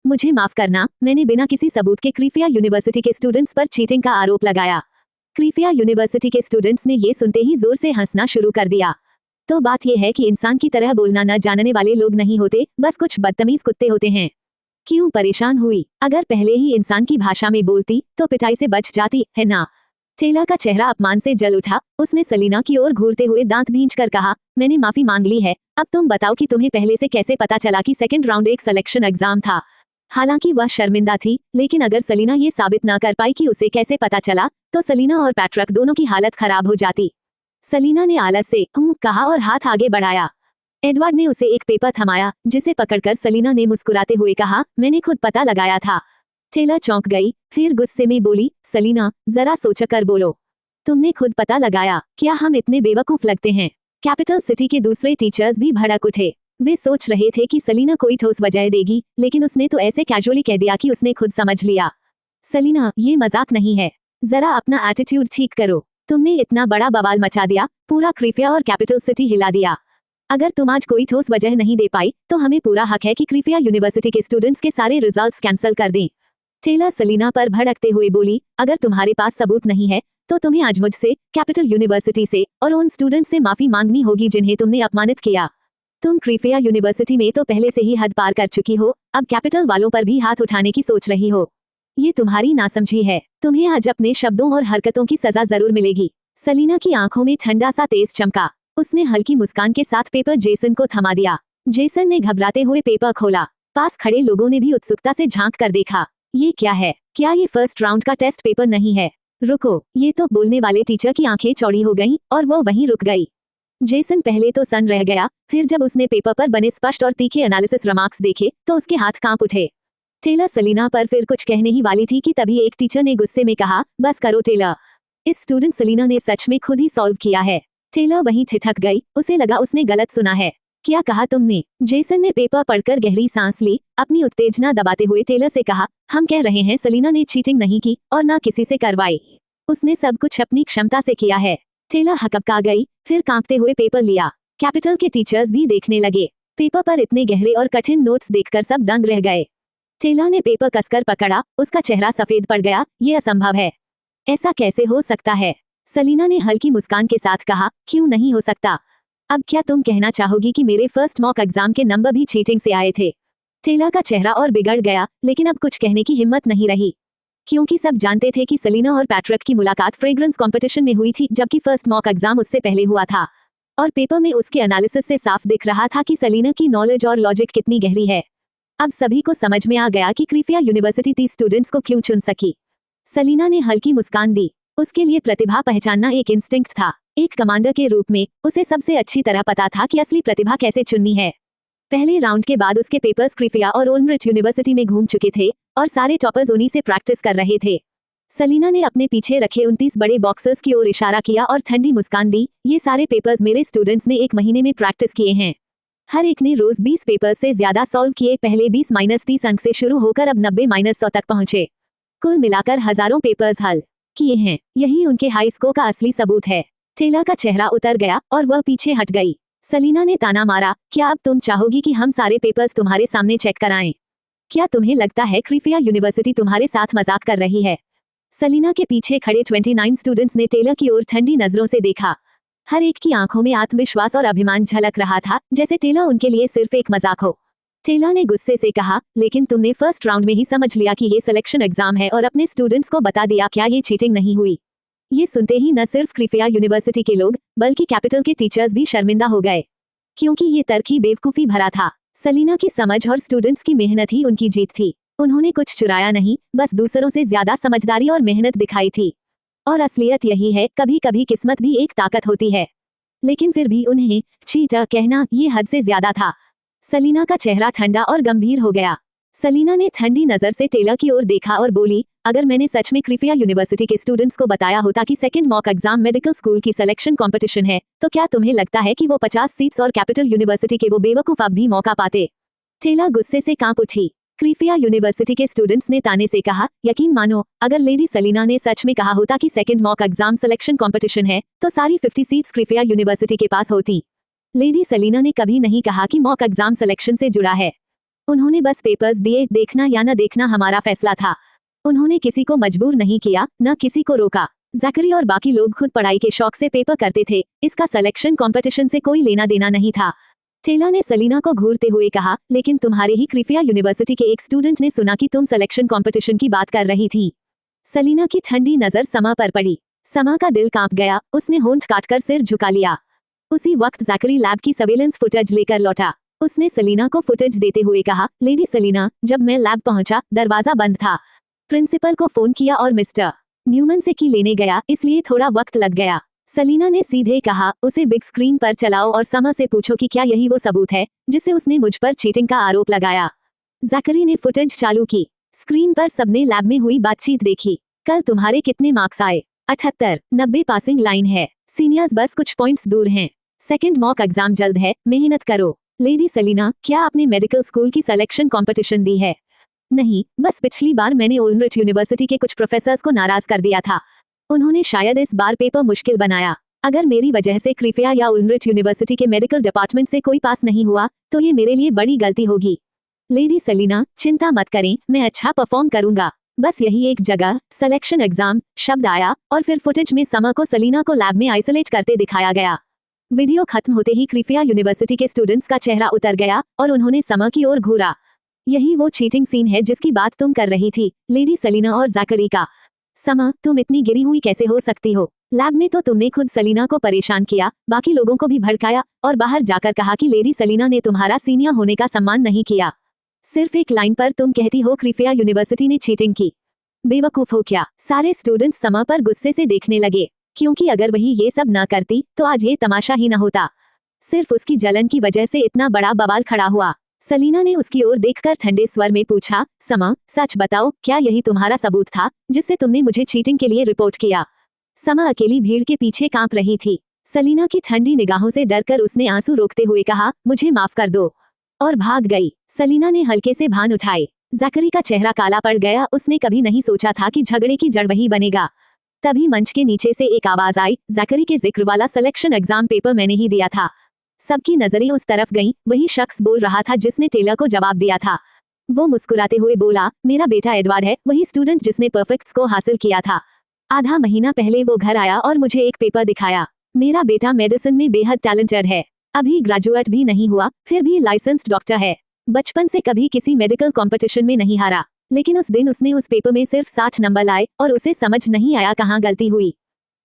मुझे माफ करना, मैंने बिना किसी सबूत के क्रीफिया यूनिवर्सिटी के स्टूडेंट्स पर चीटिंग का आरोप लगाया। क्रीफिया यूनिवर्सिटी के स्टूडेंट्स ने ये सुनते ही जोर से हंसना शुरू कर दिया। तो बात यह है कि इंसान की तरह बोलना न जानने वाले लोग नहीं होते, बस कुछ बदतमीज कुत्ते होते हैं। क्यों परेशान हुई? अगर पहले ही इंसान की भाषा में बोलती तो पिटाई से बच जाती, है ना? टेला का चेहरा अपमान से जल उठा। उसने सलीना की ओर घूरते हुए दांत भींचकर कहा, मैंने माफी मांग ली है, अब तुम बताओ कि तुम्हें पहले से कैसे पता चला कि सेकंड राउंड एक सिलेक्शन एग्जाम था। हालांकि वह शर्मिंदा थी, लेकिन अगर सलीना ये साबित न कर पाई कि उसे कैसे पता चला, तो सलीना और पैट्रिक दोनों की हालत खराब हो जाती। सलीना ने आलस से कहा और हाथ आगे बढ़ाया। एडवर्ड ने उसे एक पेपर थमाया, जिसे पकड़कर सलीना ने मुस्कुराते हुए कहा, मैंने खुद पता लगाया था। टेला चौंक गई, फिर गुस्से में बोली, सलीना, जरा सोचकर बोलो। तुमने खुद पता लगाया? क्या हम इतने बेवकूफ लगते हैं? कैपिटल सिटी के दूसरे टीचर्स भी भड़क उठे। वे सोच रहे थे कि सलीना कोई ठोस वजह देगी, लेकिन उसने तो ऐसे कैजुअली कह दिया कि उसने खुद समझ लिया। सलीना, ये मजाक नहीं है, जरा अपना एटीट्यूड ठीक करो। तुमने इतना बड़ा बवाल मचा दिया, पूरा क्रीफिया और कैपिटल सिटी हिला दिया। अगर तुम आज कोई ठोस वजह नहीं दे पाई, तो हमें पूरा हक है कि क्रीफिया यूनिवर्सिटी के स्टूडेंट्स के सारे रिजल्ट्स कैंसिल कर दें। टेला सलीना पर भड़कते हुए बोली, अगर तुम्हारे पास सबूत नहीं है, तो तुम्हें आज मुझसे, कैपिटल यूनिवर्सिटी से और उन स्टूडेंट्स से माफी मांगनी होगी जिन्हें तुमने अपमानित किया। तुम क्रीफिया यूनिवर्सिटी में तो पहले से ही हद पार कर चुकी हो, अब कैपिटल वालों पर भी हाथ उठाने की सोच रही हो। ये तुम्हारी नासमझी है। तुम्हें आज अपने शब्दों और हरकतों की सजा जरूर मिलेगी। सलीना की आंखों में ठंडा सा तेज चमका। उसने हल्की मुस्कान के साथ पेपर जेसन को थमा दिया। जेसन ने घबराते हुए पेपर खोला। पास खड़े लोगों ने भी उत्सुकता से झांक कर देखा। ये क्या है? क्या ये फर्स्ट राउंड का टेस्ट पेपर नहीं है? रुको, ये तो बोलने वाले टीचर की आंखें चौड़ी हो गईं और वो वहीं रुक गई। जेसन पहले तो सन रह गया, फिर जब उसने पेपर पर बने स्पष्ट और तीखे एनालिसिस रिमार्क्स देखे, तो उसके हाथ कांप उठे। टेलर सलीना पर फिर कुछ कहने ही वाली थी कि तभी एक टीचर ने गुस्से में कहा, बस करो टेलर। इस स्टूडेंट सलीना ने सच में खुद ही सॉल्व किया है। टेलर वहीं ठिठक गई, उसे लगा उसने गलत सुना है। क्या कहा तुमने? जेसन ने पेपर पढ़कर गहरी सांस ली, अपनी उत्तेजना दबाते हुए टेलर से कहा, हम कह रहे हैं सलीना ने चीटिंग नहीं की और ना किसी से करवाई। उसने सब कुछ अपनी क्षमता से किया है। टेलर हकबका गई, फिर कांपते हुए पेपर लिया। कैपिटल के टीचर्स भी देखने लगे। पेपर पर इतने गहरे और कठिन नोट्स देखकर सब दंग रह गए। टेलर ने पेपर कसकर पकड़ा, उसका चेहरा सफेद पड़ गया। ये असंभव है। ऐसा कैसे हो सकता है? सलीना ने हल्की मुस्कान के साथ कहा, क्यों नहीं हो सकता? अब क्या तुम कहना चाहोगी कि मेरे फर्स्ट मॉक एग्जाम के नंबर भी चीटिंग से आए थे? टेलर का चेहरा और बिगड़ गया, लेकिन अब कुछ कहने की हिम्मत नहीं रही, क्योंकि सब जानते थे कि सलीना और पैट्रिक की मुलाकात फ्रेग्रेंस कंपटीशन में हुई थी, जबकि फर्स्ट मॉक एग्जाम उससे पहले हुआ था। और पेपर में उसके एनालिसिस से साफ दिख रहा था कि सलीना की नॉलेज और लॉजिक कितनी गहरी है। अब सभी को समझ में आ गया कि क्रीफिया यूनिवर्सिटी 30 स्टूडेंट्स को क्यों चुन सकी। सलीना ने हल्की मुस्कान दी। उसके लिए प्रतिभा पहचानना एक इंस्टिंक्ट था। एक कमांडर के रूप में उसे सबसे अच्छी तरह पता था कि असली प्रतिभा कैसे चुननी है। पहले राउंड के बाद उसके पेपर्स क्रीफिया और ओल्मरिच यूनिवर्सिटी में घूम चुके थे और सारे टॉपर्स उन्हीं से प्रैक्टिस कर रहे थे। सलीना ने अपने पीछे रखे 29 बड़े बॉक्सेस की ओर इशारा किया और ठंडी मुस्कान दी। ये सारे पेपर्स मेरे स्टूडेंट्स ने 1 महीने में प्रैक्टिस किए हैं। हर एक ने रोज 20 पेपर्स से ज्यादा सॉल्व किए। पहले 20-30 अंक से शुरू होकर अब 90-100 तक पहुंचे। कुल मिलाकर हजारों पेपर्स हल किए हैं। यही उनके हाई स्कोर का असली सबूत है। टेलर का चेहरा उतर गया और वह पीछे हट गई। सलीना ने ताना मारा, क्या अब तुम चाहोगी कि हम सारे पेपर्स तुम्हारे सामने चेक कराएं? क्या तुम्हें लगता है क्रीफिया यूनिवर्सिटी तुम्हारे साथ मजाक कर रही है? सलीना के पीछे खड़े 29 स्टूडेंट्स ने टेलर की ओर ठंडी नजरों से देखा। हर एक की आंखों में आत्मविश्वास और अभिमान झलक रहा था, जैसे टेलर उनके लिए सिर्फ एक मजाक हो। टेलर ने गुस्से से कहा, लेकिन तुमने फर्स्ट राउंड में ही समझ लिया कि ये सिलेक्शन एग्जाम है और अपने स्टूडेंट्स को बता दिया। क्या ये चीटिंग नहीं हुई? ये सुनते ही न सिर्फ क्रीफिया यूनिवर्सिटी के लोग, बल्कि कैपिटल के टीचर्स भी शर्मिंदा हो गए, क्योंकि ये तर्क ही बेवकूफी भरा था। सलीना की समझ और स्टूडेंट्स की मेहनत ही उनकी जीत थी। उन्होंने कुछ चुराया नहीं, बस दूसरों से ज्यादा समझदारी और मेहनत दिखाई थी। और असलियत यही है, कभी कभी किस्मत भी एक ताकत होती है। लेकिन फिर भी उन्हें चीटर कहना ये हद से ज्यादा था। सलीना का चेहरा ठंडा और गंभीर हो गया। सलीना ने ठंडी नजर से टेलर की ओर देखा और बोली, अगर मैंने सच में क्रीफिया यूनिवर्सिटी के स्टूडेंट्स को बताया होता कि second mock exam medical school की सिलेक्शन कंपटीशन है, तो क्या तुम्हें लगता है कि वो 50 सीट्स और कैपिटल यूनिवर्सिटी के वो बेवकूफ अब भी मौका पाते? टेलर गुस्से से कांप उठी। क्रीफिया यूनिवर्सिटी के स्टूडेंट्स ने ताने से कहा, यकीन मानो, अगर लेडी सलीना ने सच में कहा होता कि second mock exam selection competition है, तो सारी 50 सीट्स क्रीफिया यूनिवर्सिटी के पास होती। लेडी सलीना ने कभी नहीं कहा कि मॉक एग्जाम सिलेक्शन से जुड़ा है। उन्होंने बस पेपर्स दिए, देखना या न देखना हमारा फैसला था। उन्होंने किसी को मजबूर नहीं किया, न किसी को रोका। ज़ैकरी और बाकी लोग खुद पढ़ाई के शौक से पेपर करते थे, इसका सिलेक्शन कंपटीशन से कोई लेना देना नहीं था। टेलर ने सलीना को घूरते हुए कहा, लेकिन तुम्हारे ही क्रीफिया यूनिवर्सिटी के एक स्टूडेंट ने सुना कि तुम सिलेक्शन कंपटीशन की बात कर रही थी। सलीना की ठंडी नजर समा पर पड़ी। समा का दिल कांप गया, उसने होंठ काटकर सिर झुका लिया। उसी वक्त ज़ैकरी लैब की सर्वेलेंस फुटेज लेकर लौटा। उसने सलीना को फुटेज देते हुए कहा, लेडी सलीना, जब मैं लैब पहुंचा, दरवाजा बंद था। प्रिंसिपल को फोन किया और मिस्टर न्यूमन से की लेने गया, इसलिए थोड़ा वक्त लग गया। सलीना ने सीधे कहा, उसे बिग स्क्रीन पर चलाओ और समा से पूछो कि क्या यही वो सबूत है जिससे उसने मुझ पर चीटिंग का आरोप लगाया। ज़ैकरी ने फुटेज चालू की। स्क्रीन पर सबने लैब में हुई बातचीत देखी। कल तुम्हारे कितने मार्क्स आए? 78, 90 पासिंग लाइन है। सीनियर्स बस कुछ पॉइंट्स दूर हैं। सेकंड मॉक एग्जाम जल्द है, मेहनत करो। लेडी सलीना, क्या आपने मेडिकल स्कूल की सिलेक्शन कंपटीशन दी है? नहीं, बस पिछली बार मैंने ओल्ड्रिच यूनिवर्सिटी के कुछ प्रोफेसर्स को नाराज कर दिया था। उन्होंने शायद इस बार पेपर मुश्किल बनाया। अगर मेरी वजह से क्रीफिया या ओल्ड्रिच यूनिवर्सिटी के मेडिकल डिपार्टमेंट से कोई पास नहीं हुआ तो ये मेरे लिए बड़ी गलती होगी। लेडी सलीना, चिंता मत करें, मैं अच्छा परफॉर्म करूंगा। बस यही एक जगह सिलेक्शन एग्जाम शब्द आया और फिर फुटेज में समा को सलीना को लैब में आइसोलेट करते दिखाया गया। वीडियो खत्म होते ही क्रीफिया यूनिवर्सिटी के स्टूडेंट्स का चेहरा उतर गया और उन्होंने समा की ओर घूरा। यही वो चीटिंग सीन है जिसकी बात तुम कर रही थी, लेडी सलीना और ज़ैकरी का। समा, तुम इतनी गिरी हुई कैसे हो सकती हो? लैब में तो तुमने खुद सलीना को परेशान किया, बाकी लोगों को भी भड़काया और बाहर जाकर कहा कि लेडी सलीना ने तुम्हारा सीनियर होने का सम्मान नहीं किया। सिर्फ एक लाइन पर तुम कहती हो क्रीफिया यूनिवर्सिटी ने चीटिंग की। बेवकूफ हो क्या? सारे स्टूडेंट्स समा पर गुस्से से देखने लगे, क्योंकि अगर वही ये सब न करती तो आज ये तमाशा ही न होता। सिर्फ उसकी जलन की वजह से इतना बड़ा बवाल खड़ा हुआ। सलीना ने उसकी ओर देखकर ठंडे स्वर में पूछा, समा, सच बताओ, क्या यही तुम्हारा सबूत था जिससे तुमने मुझे चीटिंग के लिए रिपोर्ट किया? समा अकेली भीड़ के पीछे कांप रही थी। सलीना की ठंडी निगाहों से डरकर उसने आंसू रोकते हुए कहा, मुझे माफ कर दो, और भाग गई। सलीना ने हल्के से भान उठाए। ज़ैकरी का चेहरा काला पड़ गया। उसने कभी नहीं सोचा था कि झगड़े की जड़ वही बनेगा। तभी मंच के नीचे से एक आवाज आई, ज़ैकरी के जिक्र वाला सिलेक्शन एग्जाम पेपर मैंने ही दिया था। सबकी नजरें उस तरफ गईं। वही शख्स बोल रहा था जिसने टेलर को जवाब दिया था। वो मुस्कुराते हुए बोला, मेरा बेटा एडवर्ड है, वही स्टूडेंट जिसने परफेक्ट्स को हासिल किया था। आधा महीना पहले वो घर आया और मुझे एक पेपर दिखाया। मेरा बेटा मेडिसिन में बेहद टैलेंटेड है, अभी ग्रेजुएट भी नहीं हुआ, फिर भी लाइसेंस्ड डॉक्टर है। बचपन से कभी किसी मेडिकल कंपटीशन में नहीं हारा, लेकिन उस दिन उसने उस पेपर में सिर्फ 60 नंबर लाए और उसे समझ नहीं आया कहाँ गलती हुई।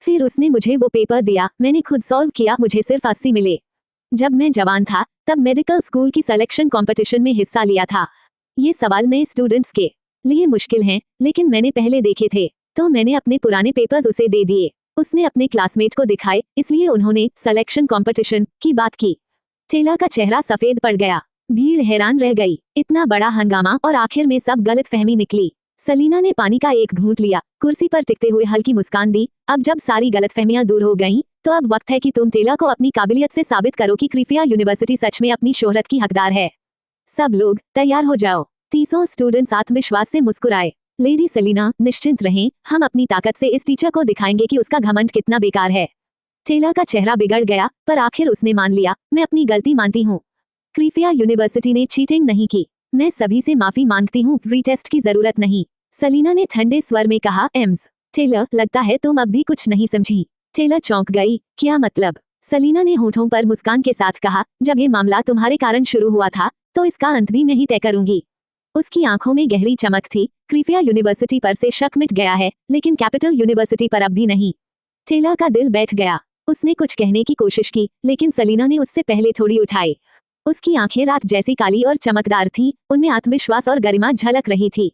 फिर उसने मुझे वो पेपर दिया, मैंने खुद सॉल्व किया, मुझे सिर्फ 80 मिले। जब मैं जवान था तब मेडिकल स्कूल की सिलेक्शन कंपटीशन में हिस्सा लिया था। ये सवाल नए स्टूडेंट्स के लिए मुश्किल हैं, लेकिन मैंने पहले देखे थे तो मैंने अपने पुराने पेपर्स उसे दे दिए। उसने अपने क्लासमेट को दिखाए, इसलिए उन्होंने सिलेक्शन कंपटीशन की बात की। टेलर का चेहरा सफेद पड़ गया। भीड़ हैरान रह गई। इतना बड़ा हंगामा और आखिर में सब गलतफहमी निकली। सलीना ने पानी का एक घूंट लिया, कुर्सी पर टिकते हुए हल्की मुस्कान दी। अब जब सारी गलतफहमियां दूर हो गईं, तो अब वक्त है कि तुम टेलर को अपनी काबिलियत से साबित करो कि क्रीफिया यूनिवर्सिटी सच में अपनी शोहरत की हकदार है। सब लोग तैयार हो जाओ। 300 स्टूडेंट्स आत्मविश्वास से मुस्कुराए। लेडी सलीना, निश्चिंत रहें, हम अपनी ताकत से इस टीचर को दिखाएंगे कि उसका घमंड कितना बेकार है। टेलर का चेहरा बिगड़ गया, पर आखिर उसने मान लिया, मैं अपनी गलती मानती हूँ। क्रीफिया यूनिवर्सिटी ने चीटिंग नहीं की। मैं सभी से माफी मांगती हूँ, रीटेस्ट की जरूरत नहीं। सलीना ने ठंडे स्वर में कहा, एम्स। टेलर, लगता है तुम अब भी कुछ नहीं समझी। टेलर चौंक गई, क्या मतलब? सलीना ने होठों पर मुस्कान के साथ कहा, जब ये मामला तुम्हारे कारण शुरू हुआ था तो इसका अंत भी मैं ही तय करूंगी। उसकी आंखों में गहरी चमक थी। क्रीफिया यूनिवर्सिटी पर से शक मिट गया है, लेकिन कैपिटल यूनिवर्सिटी पर अब भी नहीं। टेलर का दिल बैठ गया। उसने कुछ कहने की कोशिश की, लेकिन सलीना ने उससे पहले थोड़ी उठाई। उसकी आंखें रात जैसी काली और चमकदार थीं, उनमें आत्मविश्वास और गरिमा झलक रही थी।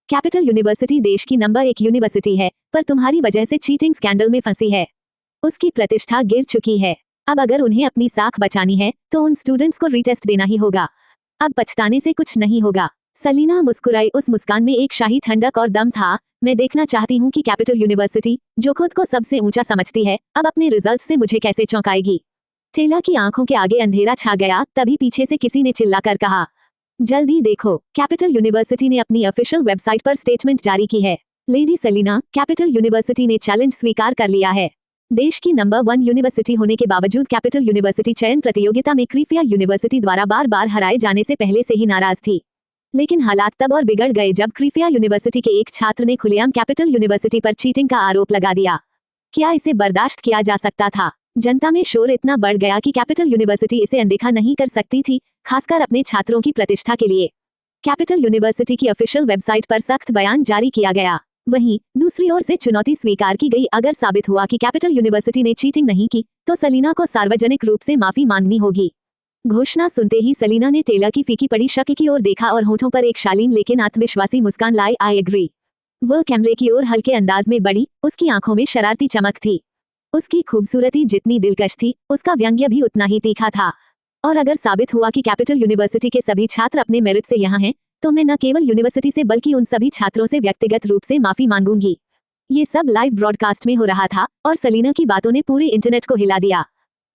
कैपिटल यूनिवर्सिटी देश की नंबर 1 यूनिवर्सिटी है, पर तुम्हारी वजह से चीटिंग स्कैंडल में फंसी है। उसकी प्रतिष्ठा गिर चुकी है। अब अगर उन्हें अपनी साख बचानी है तो उन स्टूडेंट्स को रीटेस्ट देना ही होगा। अब पछताने से कुछ नहीं होगा। सलीना मुस्कुराई। उस मुस्कान में एक शाही ठंडक और दम था। मैं देखना चाहती हूँ कि कैपिटल यूनिवर्सिटी, जो खुद को सबसे ऊंचा समझती है, अब अपने रिजल्ट से मुझे कैसे चौंकाएगी। टेलर की आंखों के आगे अंधेरा छा गया। तभी पीछे से किसी ने चिल्लाकर कहा, जल्दी देखो, कैपिटल यूनिवर्सिटी ने अपनी ऑफिशियल वेबसाइट पर स्टेटमेंट जारी की है। लेडी सलीना, कैपिटल यूनिवर्सिटी ने चैलेंज स्वीकार कर लिया है। देश की नंबर 1 यूनिवर्सिटी होने के बावजूद कैपिटल यूनिवर्सिटी चयन प्रतियोगिता में क्रीफिया यूनिवर्सिटी द्वारा बार बार हराए जाने से पहले से ही नाराज थी। लेकिन हालात तब और बिगड़ गए जब क्रीफिया यूनिवर्सिटी के एक छात्र ने खुलेआम कैपिटल यूनिवर्सिटी पर चीटिंग का आरोप लगा दिया। क्या इसे बर्दाश्त किया जा सकता था? जनता में शोर इतना बढ़ गया कि कैपिटल यूनिवर्सिटी इसे अनदेखा नहीं कर सकती थी, खासकर अपने छात्रों की प्रतिष्ठा के लिए। कैपिटल यूनिवर्सिटी की ऑफिशियल वेबसाइट पर सख्त बयान जारी किया गया। वहीं दूसरी ओर से चुनौती स्वीकार की गई। अगर साबित हुआ कि कैपिटल यूनिवर्सिटी ने चीटिंग नहीं की, तो सलीना को सार्वजनिक रूप से माफी मांगनी होगी। घोषणा सुनते ही सलीना ने टेलर की फीकी पड़ी शक्ल की ओर देखा और होठों पर एक शालीन लेकिन आत्मविश्वासी मुस्कान लाई। I agree. वह कैमरे की ओर हल्के अंदाज में बढ़ी, उसकी आंखों में शरारती चमक थी। उसकी खूबसूरती जितनी दिलकश थी, उसका व्यंग्य भी उतना ही तीखा था। और अगर साबित हुआ कि कैपिटल यूनिवर्सिटी के सभी छात्र अपने मेरिट से यहाँ हैं, तो मैं न केवल यूनिवर्सिटी से बल्कि उन सभी छात्रों से व्यक्तिगत रूप से माफी मांगूंगी। ये सब लाइव ब्रॉडकास्ट में हो रहा था और सलीना की बातों ने पूरे इंटरनेट को हिला दिया।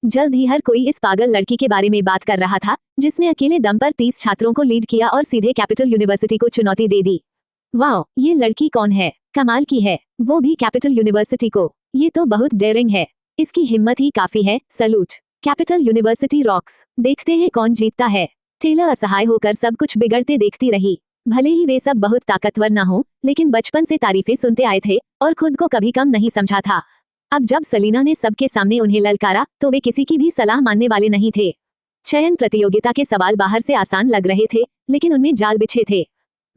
जल्द ही हर कोई इस पागल लड़की के बारे में बात कर रहा था, जिसने अकेले दम पर 30 छात्रों को लीड किया और सीधे कैपिटल यूनिवर्सिटी को चुनौती दे दी। वाह, ये लड़की कौन है? कमाल की है, वो भी कैपिटल यूनिवर्सिटी को। ये तो बहुत डेयरिंग है। इसकी हिम्मत ही काफी है। सलूट। Capital university rocks. देखते हैं कौन जीतता है। टेलर असहाय होकर सब कुछ बिगड़ते देखती रही। भले ही वे सब बहुत ताकतवर न हो, लेकिन बचपन से तारीफें सुनते आए थे और खुद को कभी कम नहीं समझा था। अब जब सलीना ने सबके सामने उन्हें ललकारा, तो वे किसी की भी सलाह मानने वाले नहीं थे। चयन प्रतियोगिता के सवाल बाहर से आसान लग रहे थे, लेकिन उनमें जाल बिछे थे।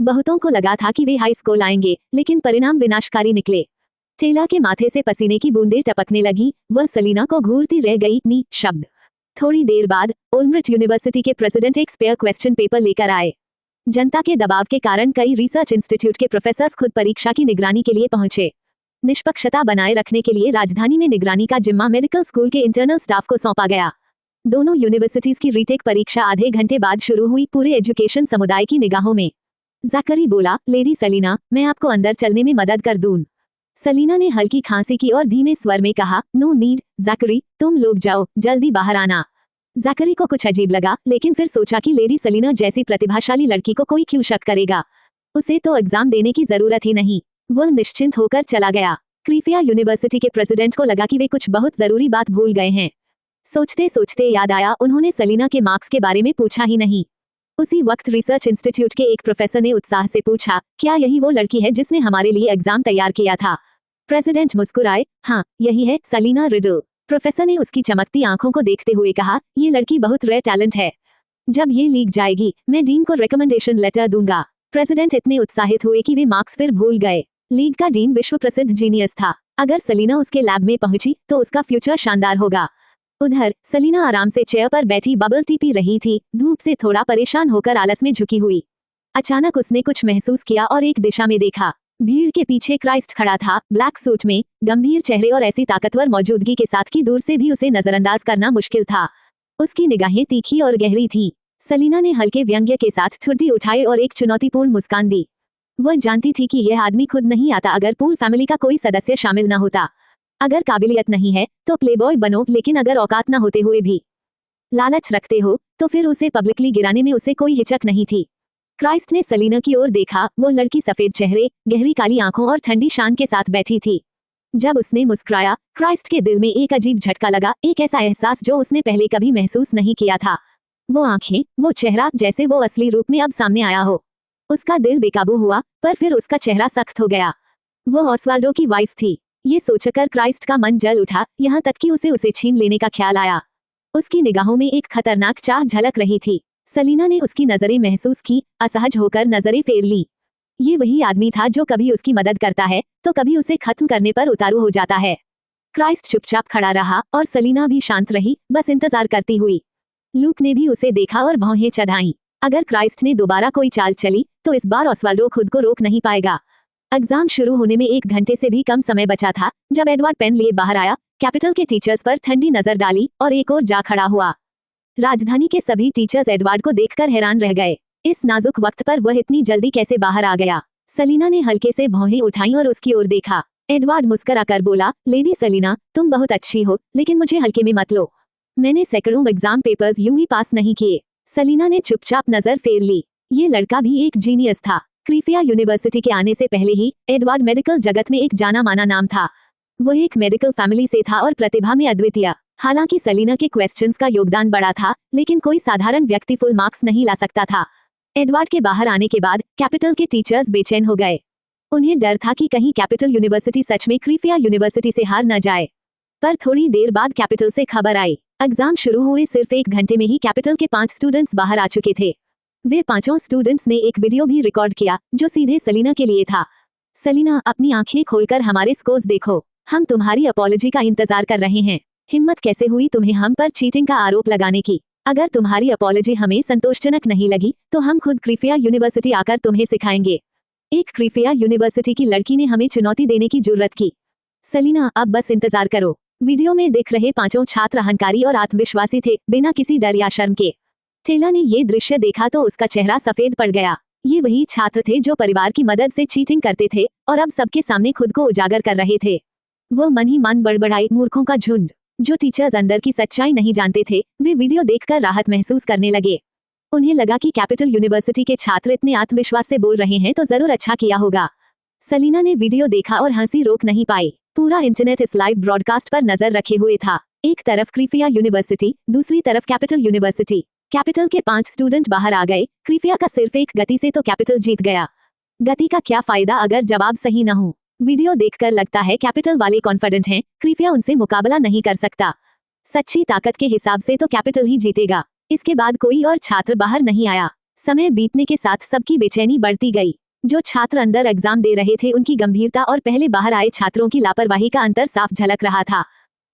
बहुतों को लगा था कि वे हाई स्कोर लाएंगे, लेकिन परिणाम विनाशकारी निकले। टेलर के माथे से पसीने की बूंदें टपकने लगी। वह सलीना को घूरती रह गई। नी शब्द। थोड़ी देर बाद ओल्मरिच यूनिवर्सिटी के प्रेसिडेंट एक स्पेयर क्वेश्चन पेपर लेकर आए। जनता के दबाव के कारण कई रिसर्च इंस्टीट्यूट के प्रोफेसर्स खुद परीक्षा की निगरानी के लिए पहुंचे। निष्पक्षता बनाए रखने के लिए राजधानी में निगरानी का जिम्मा मेडिकल स्कूल के इंटरनल स्टाफ को सौंपा गया। दोनों यूनिवर्सिटीज की रीटेक परीक्षा आधे घंटे बाद शुरू हुई, पूरे एजुकेशन समुदाय की निगाहों में। ज़ैकरी बोला, लेडी सलीना, मैं आपको अंदर चलने में मदद कर दूं। सलीना ने हल्की खांसी की और धीमे स्वर में कहा, नो नीड ज़ैकरी, तुम लोग जाओ, जल्दी बाहर आना। ज़ैकरी को कुछ अजीब लगा, लेकिन फिर सोचा कि लेडी सलीना जैसी प्रतिभाशाली लड़की को कोई क्यों शक करेगा। उसे तो एग्जाम देने की जरूरत ही नहीं। वह निश्चिंत होकर चला गया। क्रीफिया यूनिवर्सिटी के प्रेसिडेंट को लगा कि वे कुछ बहुत जरूरी बात भूल गए हैं। सोचते सोचते याद आया, उन्होंने सलीना के मार्क्स के बारे में पूछा ही नहीं। उसी वक्त रिसर्च इंस्टीट्यूट के एक प्रोफेसर ने उत्साह से पूछा, क्या यही वो लड़की है जिसने हमारे लिए एग्जाम तैयार किया था? प्रेसिडेंट मुस्कुराए, हाँ यही है, सलीना रिडल। प्रोफेसर ने उसकी चमकती आंखों को देखते हुए कहा, ये लड़की बहुत रेयर टैलेंट है। जब ये लीक जाएगी, मैं डीन को रिकमेंडेशन लेटर दूंगा। प्रेसिडेंट इतने उत्साहित हुए कि वे मार्क्स फिर भूल गए। लीग का डीन विश्व प्रसिद्ध जीनियस था। अगर सलीना उसके लैब में पहुंची तो उसका फ्यूचर शानदार होगा। उधर सलीना आराम से चेयर पर बैठी बबल टी पी रही थी, धूप से थोड़ा परेशान होकर आलस में झुकी हुई। अचानक उसने कुछ महसूस किया और एक दिशा में देखा। भीड़ के पीछे क्राइस्ट खड़ा था, ब्लैक सूट में, गंभीर चेहरे और ऐसी ताकतवर मौजूदगी के साथ कि दूर से भी उसे नजरअंदाज करना मुश्किल था। उसकी निगाहें तीखी और गहरी थीं। सलीना ने हल्के व्यंग्य के साथ ठुड्डी उठाई और एक चुनौतीपूर्ण मुस्कान दी। वह जानती थी कि यह आदमी खुद नहीं आता अगर पूल फैमिली का कोई सदस्य शामिल न होता। अगर काबिलियत नहीं है तो प्लेबॉय बनो, लेकिन अगर औकात न होते हुए भी लालच रखते हो तो फिर उसे पब्लिकली गिराने में उसे कोई हिचक नहीं थी। क्राइस्ट ने सलीना की ओर देखा। वो लड़की सफेद चेहरे, गहरी काली आंखों और ठंडी शान के साथ बैठी थी। जब उसने मुस्कुराया, क्राइस्ट के दिल में एक अजीब झटका लगा, एक ऐसा एहसास जो उसने पहले कभी महसूस नहीं किया था। वो आंखें, वो चेहरा, जैसे वो असली रूप में अब सामने आया हो। उसका दिल बेकाबू हुआ, पर फिर उसका चेहरा सख्त हो गया। वो ऑस्वाल्डो की वाइफ थी। ये सोचकर क्राइस्ट का मन जल उठा, यहाँ तक कि उसे छीन लेने का ख्याल आया। उसकी निगाहों में एक खतरनाक चाह झलक रही थी। सलीना ने उसकी नजरें महसूस की, असहज होकर नजरें फेर ली। ये वही आदमी था जो कभी उसकी मदद करता है तो कभी उसे खत्म करने पर उतारू हो जाता है। क्राइस्ट चुपचाप खड़ा रहा और सलीना भी शांत रही, बस इंतजार करती हुई। लूक ने भी उसे देखा और भौहें चढ़ाईं। अगर क्राइस्ट ने दोबारा कोई चाल चली तो इस बार ऑस्वाल्डो खुद को रोक नहीं पाएगा। एग्जाम शुरू होने में 1 घंटे से भी कम समय बचा था जब एडवर्ड पेन लिए बाहर आया, कैपिटल के टीचर्स पर ठंडी नजर डाली और एक और जा खड़ा हुआ। राजधानी के सभी टीचर्स एडवर्ड को देखकर हैरान रह गए। इस नाजुक वक्त पर वह इतनी जल्दी कैसे बाहर आ गया? सलीना ने हल्के से भौहें उठाई और उसकी ओर देखा। एडवर्ड मुस्कुराकर बोला, लेडी सलीना, तुम बहुत अच्छी हो, लेकिन मुझे हल्के में मत लो। मैंने सैकड़ों एग्जाम पेपर्स यूं ही पास नहीं किए। सलीना ने चुपचाप नजर फेर ली। ये लड़का भी एक जीनियस था। क्रीफिया यूनिवर्सिटी के आने से पहले ही एडवर्ड मेडिकल जगत में एक जाना माना नाम था। वो एक मेडिकल फैमिली से था और प्रतिभा में अद्वितीय। हालांकि सलीना के क्वेश्चंस का योगदान बड़ा था, लेकिन कोई साधारण व्यक्ति फुल मार्क्स नहीं ला सकता था। एडवर्ड के बाहर आने के बाद कैपिटल के टीचर्स बेचैन हो गए। उन्हें डर था कि कहीं कैपिटल यूनिवर्सिटी सच में क्रीफिया यूनिवर्सिटी से हार न जाए। पर थोड़ी देर बाद कैपिटल से खबर आई। एग्जाम शुरू हुए सिर्फ 1 घंटे में ही कैपिटल के 5 स्टूडेंट्स बाहर आ चुके थे। वे 5 स्टूडेंट्स ने एक वीडियो भी रिकॉर्ड किया जो सीधे सलीना के लिए था। सलीना, अपनी आंखें खोलकर हमारे स्कोर्स देखो। हम तुम्हारी अपॉलॉजी का इंतजार कर रहे हैं। हिम्मत कैसे हुई तुम्हें हम पर चीटिंग का आरोप लगाने की? अगर तुम्हारी अपॉलॉजी हमें संतोषजनक नहीं लगी तो हम खुद क्रीफिया यूनिवर्सिटी आकर तुम्हें सिखाएंगे। एक क्रीफिया यूनिवर्सिटी की लड़की ने हमें चुनौती देने की जुर्रत की। सलीना, अब बस इंतजार करो। वीडियो में दिख रहे 5 छात्र अहंकारी और आत्मविश्वासी थे, बिना किसी डर या शर्म के। टेला ने ये दृश्य देखा तो उसका चेहरा सफेद पड़ गया। ये वही छात्र थे जो परिवार की मदद से चीटिंग करते थे और अब सबके सामने खुद को उजागर कर रहे थे। वो मन ही मन बड़बड़ाई, मूर्खों का झुंड। जो टीचर्स अंदर की सच्चाई नहीं जानते थे, वे वीडियो देखकर राहत महसूस करने लगे। उन्हें लगा कि कैपिटल यूनिवर्सिटी के छात्र इतने आत्मविश्वास से बोल रहे हैं तो जरूर अच्छा किया होगा। सलीना ने वीडियो देखा और हंसी रोक नहीं पाई। पूरा इंटरनेट इस लाइव ब्रॉडकास्ट पर नजर रखे हुए था। एक तरफ क्रीफिया यूनिवर्सिटी, दूसरी तरफ कैपिटल यूनिवर्सिटी। कैपिटल के 5 स्टूडेंट बाहर आ गए। क्रीफिया का सिर्फ एक गति से तो कैपिटल जीत गया। गति का क्या फायदा अगर जवाब सही न हो? वीडियो देखकर लगता है कैपिटल वाले कॉन्फिडेंट हैं, क्रीफिया उनसे मुकाबला नहीं कर सकता। सच्ची ताकत के हिसाब से तो कैपिटल ही जीतेगा। इसके बाद कोई और छात्र बाहर नहीं आया। समय बीतने के साथ सबकी बेचैनी बढ़ती गई। जो छात्र अंदर एग्जाम दे रहे थे उनकी गंभीरता और पहले बाहर आए छात्रों की लापरवाही का अंतर साफ झलक रहा था।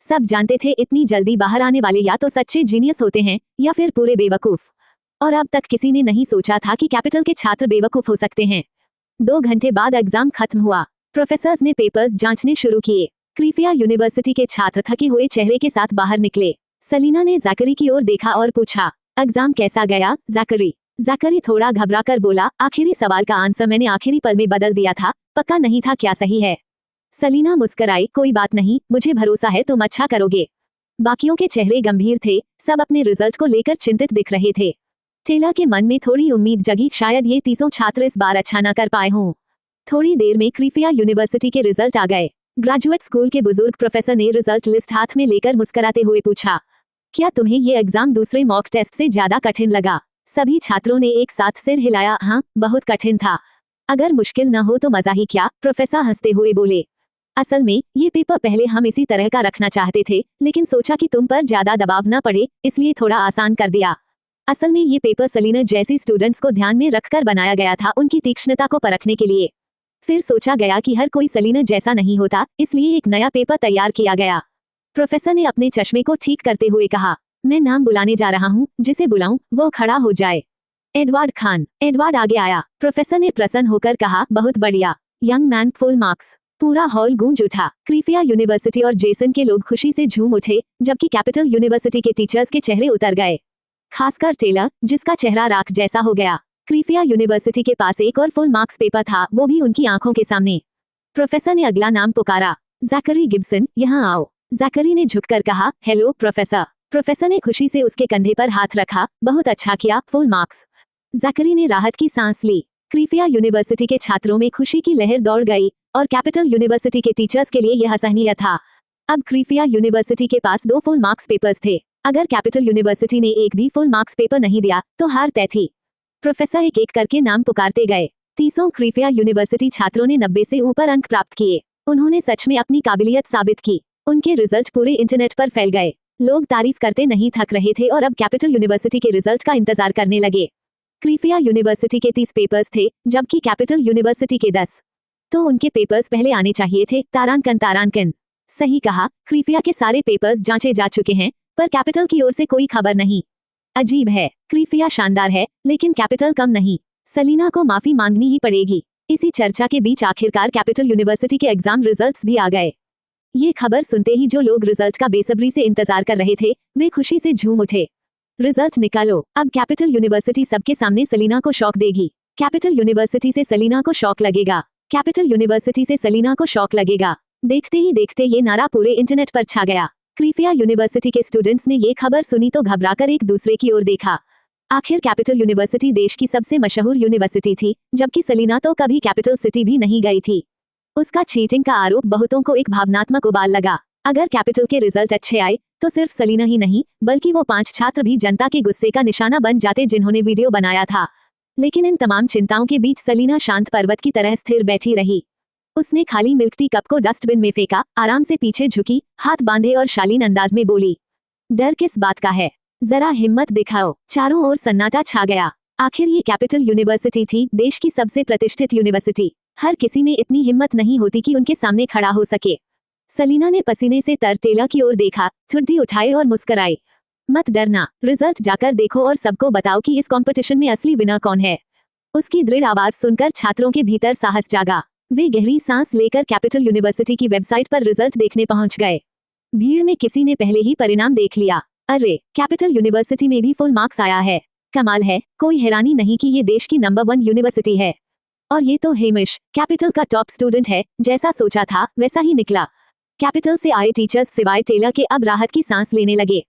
सब जानते थे इतनी जल्दी बाहर आने वाले या तो सच्चे जीनियस होते हैं या फिर पूरे बेवकूफ। और अब तक किसी ने नहीं सोचा था कि कैपिटल के छात्र बेवकूफ हो सकते हैं। 2 घंटे बाद एग्जाम खत्म हुआ। प्रोफेसर्स ने पेपर्स जांचने शुरू किए। क्रीफिया यूनिवर्सिटी के छात्र थके हुए चेहरे के साथ बाहर निकले। सलीना ने जैकरी की ओर देखा और पूछा, एग्जाम कैसा गया जैकरी? जैकरी थोड़ा घबराकर बोला, आखिरी सवाल का आंसर मैंने आखिरी पल में बदल दिया था, पक्का नहीं था क्या सही है। सलीना मुस्कुराई, कोई बात नहीं, मुझे भरोसा है तुम अच्छा करोगे। बाकियों के चेहरे गंभीर थे, सब अपने रिजल्ट को लेकर चिंतित दिख रहे थे। टेला के मन में थोड़ी उम्मीद जगी, शायद ये 30 छात्र इस बार अच्छा न कर पाए हों। थोड़ी देर में क्रीफिया यूनिवर्सिटी के रिजल्ट आ गए। ग्रेजुएट स्कूल के बुजुर्ग प्रोफेसर ने रिजल्ट लिस्ट हाथ में लेकर मुस्कुराते हुए पूछा, क्या तुम्हें ये एग्जाम दूसरे मॉक टेस्ट से ज्यादा कठिन लगा? सभी छात्रों ने एक साथ सिर हिलाया, हाँ, बहुत कठिन था। अगर मुश्किल न हो तो मजा ही क्या, प्रोफेसर हंसते हुए बोले। असल में ये पेपर पहले हम इसी तरह का रखना चाहते थे, लेकिन सोचा कि तुम पर ज्यादा दबाव न पड़े, इसलिए थोड़ा आसान कर दिया। असल में ये पेपर सलीना जैसी स्टूडेंट्स को ध्यान में रखकर बनाया गया था, उनकी तीक्ष्णता को परखने के लिए। फिर सोचा गया कि हर कोई सलीना जैसा नहीं होता, इसलिए एक नया पेपर तैयार किया गया। प्रोफेसर ने अपने चश्मे को ठीक करते हुए कहा, मैं नाम बुलाने जा रहा हूँ, जिसे बुलाऊं वो खड़ा हो जाए। एडवर्ड खान। एडवर्ड आगे आया। प्रोफेसर ने प्रसन्न होकर कहा, बहुत बढ़िया यंग मैन, फुल मार्क्स। पूरा हॉल गूंज उठा। क्रीफिया यूनिवर्सिटी और जेसन के लोग खुशी से झूम उठे, जबकि कैपिटल यूनिवर्सिटी के टीचर्स के चेहरे उतर गए, खासकर टेलर, जिसका चेहरा राख जैसा हो गया। क्रीफिया यूनिवर्सिटी के पास एक और फुल मार्क्स पेपर था, वो भी उनकी आंखों के सामने। प्रोफेसर ने अगला नाम पुकारा, जैकरी गिब्सन, यहाँ आओ। जैकरी ने झुककर कहा, हेलो प्रोफेसर। प्रोफेसर ने खुशी से उसके कंधे पर हाथ रखा, बहुत अच्छा किया, फुल मार्क्स। जैकरी ने राहत की सांस ली। क्रीफिया यूनिवर्सिटी के छात्रों में खुशी की लहर दौड़ गई और कैपिटल यूनिवर्सिटी के टीचर्स के लिए यह असहनीय था। अब क्रीफिया यूनिवर्सिटी के पास 2 फुल मार्क्स पेपर्स थे। अगर कैपिटल यूनिवर्सिटी ने एक भी फुल मार्क्स पेपर नहीं दिया तो हार तय थी। प्रोफेसर एक एक करके नाम पुकारते गए। 30 क्रीफिया यूनिवर्सिटी छात्रों ने 90 से ऊपर अंक प्राप्त किए। उन्होंने सच में अपनी काबिलियत साबित की। उनके रिजल्ट पूरे इंटरनेट पर फैल गए। लोग तारीफ करते नहीं थक रहे थे और अब कैपिटल यूनिवर्सिटी के रिजल्ट का इंतजार करने लगे। क्रीफिया यूनिवर्सिटी के 30 पेपर्स थे, जबकि कैपिटल यूनिवर्सिटी के 10। तो उनके पेपर्स पहले आने चाहिए थे। तारांकन। सही कहा, क्रीफिया के सारे पेपर्स जांचे जा चुके हैं, पर कैपिटल की ओर से कोई खबर नहीं। अजीब है, क्रीफिया शानदार है, लेकिन कैपिटल कम नहीं। सलीना को माफी मांगनी ही पड़ेगी। इसी चर्चा के बीच आखिरकार कैपिटल यूनिवर्सिटी के एग्जाम रिजल्ट्स भी आ गए। ये खबर सुनते ही जो लोग रिजल्ट का बेसब्री से इंतजार कर रहे थे, वे खुशी से झूम उठे। रिजल्ट निकालो। अब कैपिटल यूनिवर्सिटी सबके सामने सलीना को शॉक देगी। कैपिटल यूनिवर्सिटी से सलीना को शॉक लगेगा। कैपिटल यूनिवर्सिटी से सलीना को शॉक लगेगा। देखते ही देखते ये नारा पूरे इंटरनेट पर छा गया। क्रीफिया यूनिवर्सिटी के स्टूडेंट्स ने ये खबर सुनी तो घबराकर एक दूसरे की ओर देखा। आखिर कैपिटल यूनिवर्सिटी देश की सबसे मशहूर यूनिवर्सिटी थी, जबकि सलीना तो कभी कैपिटल सिटी भी नहीं गई थी। उसका चीटिंग का आरोप बहुतों को एक भावनात्मक उबाल लगा। अगर कैपिटल के रिजल्ट अच्छे आए तो सिर्फ सलीना ही नहीं, बल्कि वो 5 छात्र भी जनता के गुस्से का निशाना बन जाते जिन्होंने वीडियो बनाया था। लेकिन इन तमाम चिंताओं के बीच सलीना शांत पर्वत की तरह स्थिर बैठी रही। उसने खाली मिल्क टी कप को डस्टबिन में फेंका, आराम से पीछे झुकी, हाथ बांधे और शालीन अंदाज में बोली, डर किस बात का है, जरा हिम्मत दिखाओ। चारों ओर सन्नाटा छा गया। आखिर ये कैपिटल यूनिवर्सिटी थी, देश की सबसे प्रतिष्ठित यूनिवर्सिटी। हर किसी में इतनी हिम्मत नहीं होती कि उनके सामने खड़ा हो सके। सलीना ने पसीने से तर टेला की ओर देखा, ठुड्डी उठाई और मुस्कुराई। मत डरना, रिजल्ट जाकर देखो और सबको बताओ कि इस कंपटीशन में असली विनर कौन है। उसकी दृढ़ आवाज सुनकर छात्रों के भीतर साहस जागा। वे गहरी सांस लेकर कैपिटल यूनिवर्सिटी की वेबसाइट पर रिजल्ट देखने पहुंच गए। भीड़ में किसी ने पहले ही परिणाम देख लिया। अरे, कैपिटल यूनिवर्सिटी में भी फुल मार्क्स आया है। कमाल है, कोई हैरानी नहीं कि ये देश की नंबर 1 यूनिवर्सिटी है। और ये तो हेमिश, कैपिटल का टॉप स्टूडेंट है। जैसा सोचा था वैसा ही निकला। कैपिटल से आए टीचर्स सिवाय टेलर के अब राहत की सांस लेने लगे,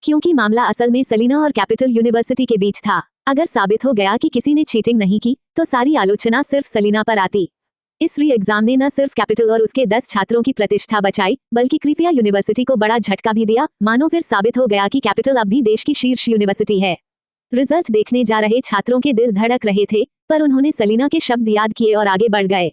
क्योंकि मामला असल में सलीना और कैपिटल यूनिवर्सिटी के बीच था। अगर साबित हो गया कि किसी ने चीटिंग नहीं की, तो सारी आलोचना सिर्फ सलीना पर आती। इस री एग्जाम ने न सिर्फ कैपिटल और उसके 10 छात्रों की प्रतिष्ठा बचाई, बल्कि क्रीफिया यूनिवर्सिटी को बड़ा झटका भी दिया। मानो फिर साबित हो गया कि कैपिटल अब भी देश की शीर्ष यूनिवर्सिटी है। रिजल्ट देखने जा रहे छात्रों के दिल धड़क रहे थे, पर उन्होंने सलीना के शब्द याद किए और आगे बढ़ गए।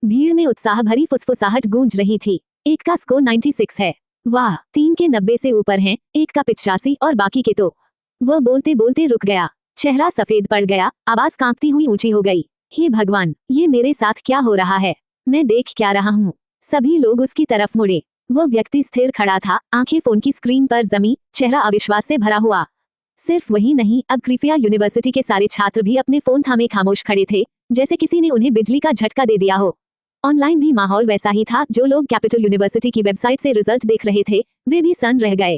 भीड़ में उत्साह भरी फुसफुसाहट गूंज रही थी। एक का स्कोर 96 है। वाह, 3 के 90 से ऊपर हैं, एक का 85 और बाकी के तो। वह बोलते बोलते रुक गया, चेहरा सफेद पड़ गया, आवाज कांपती हुई ऊंची हो गई। हे भगवान, ये मेरे साथ क्या हो रहा है? मैं देख क्या रहा हूँ? सभी लोग उसकी तरफ मुड़े। वो व्यक्ति स्थिर खड़ा था, आंखें फोन की स्क्रीन पर जमी, चेहरा अविश्वास से भरा हुआ। सिर्फ वही नहीं, अब क्रीफिया यूनिवर्सिटी के सारे छात्र भी अपने फोन थामे खामोश खड़े थे, जैसे किसी ने उन्हें बिजली का झटका दे दिया हो। ऑनलाइन भी माहौल वैसा ही था। जो लोग कैपिटल यूनिवर्सिटी की वेबसाइट से रिजल्ट देख रहे थे, वे भी सन्न रह गए।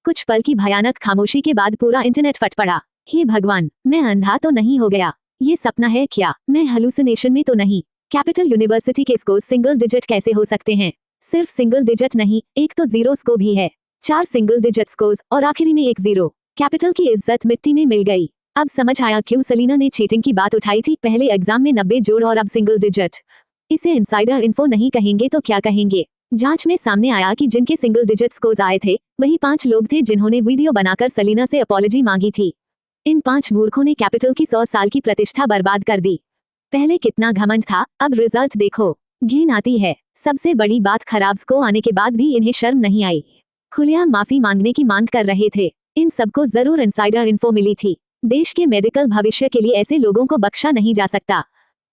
कुछ पल की भयानक खामोशी के बाद पूरा इंटरनेट फट पड़ा। हे भगवान, मैं अंधा तो नहीं हो गया? ये सपना है क्या? मैं हेलुसिनेशन में तो नहीं? कैपिटल यूनिवर्सिटी के स्कोर सिंगल डिजिट कैसे हो सकते हैं? सिर्फ सिंगल डिजिट नहीं, एक तो जीरो स्कोर भी है। 4 सिंगल डिजिट स्कोर्स और आखिरी में एक जीरो। कैपिटल की इज्जत मिट्टी में मिल गई। अब समझ आया क्यों सलीना ने चीटिंग की बात उठाई थी। पहले एग्जाम में 90 जोड़ और अब सिंगल डिजिट। इसे इनसाइडर इन्फो नहीं कहेंगे तो क्या कहेंगे? जांच में सामने आया कि जिनके सिंगल डिजिट स्कोर्स आए थे, वही 5 लोग थे जिन्होंने वीडियो बनाकर सलीना से अपॉलॉजी मांगी थी। इन 5 मूर्खों ने कैपिटल की 100 साल की प्रतिष्ठा बर्बाद कर दी। पहले कितना घमंड था, अब रिजल्ट देखो। घिन आती है। सबसे बड़ी बात, खराब स्कोर आने के बाद भी इन्हें शर्म नहीं आई। खुलेआम माफी मांगने की मांग कर रहे थे। इन सबको जरूर इनसाइडर इन्फो मिली थी। देश के मेडिकल भविष्य के लिए ऐसे लोगों को बख्शा नहीं जा सकता।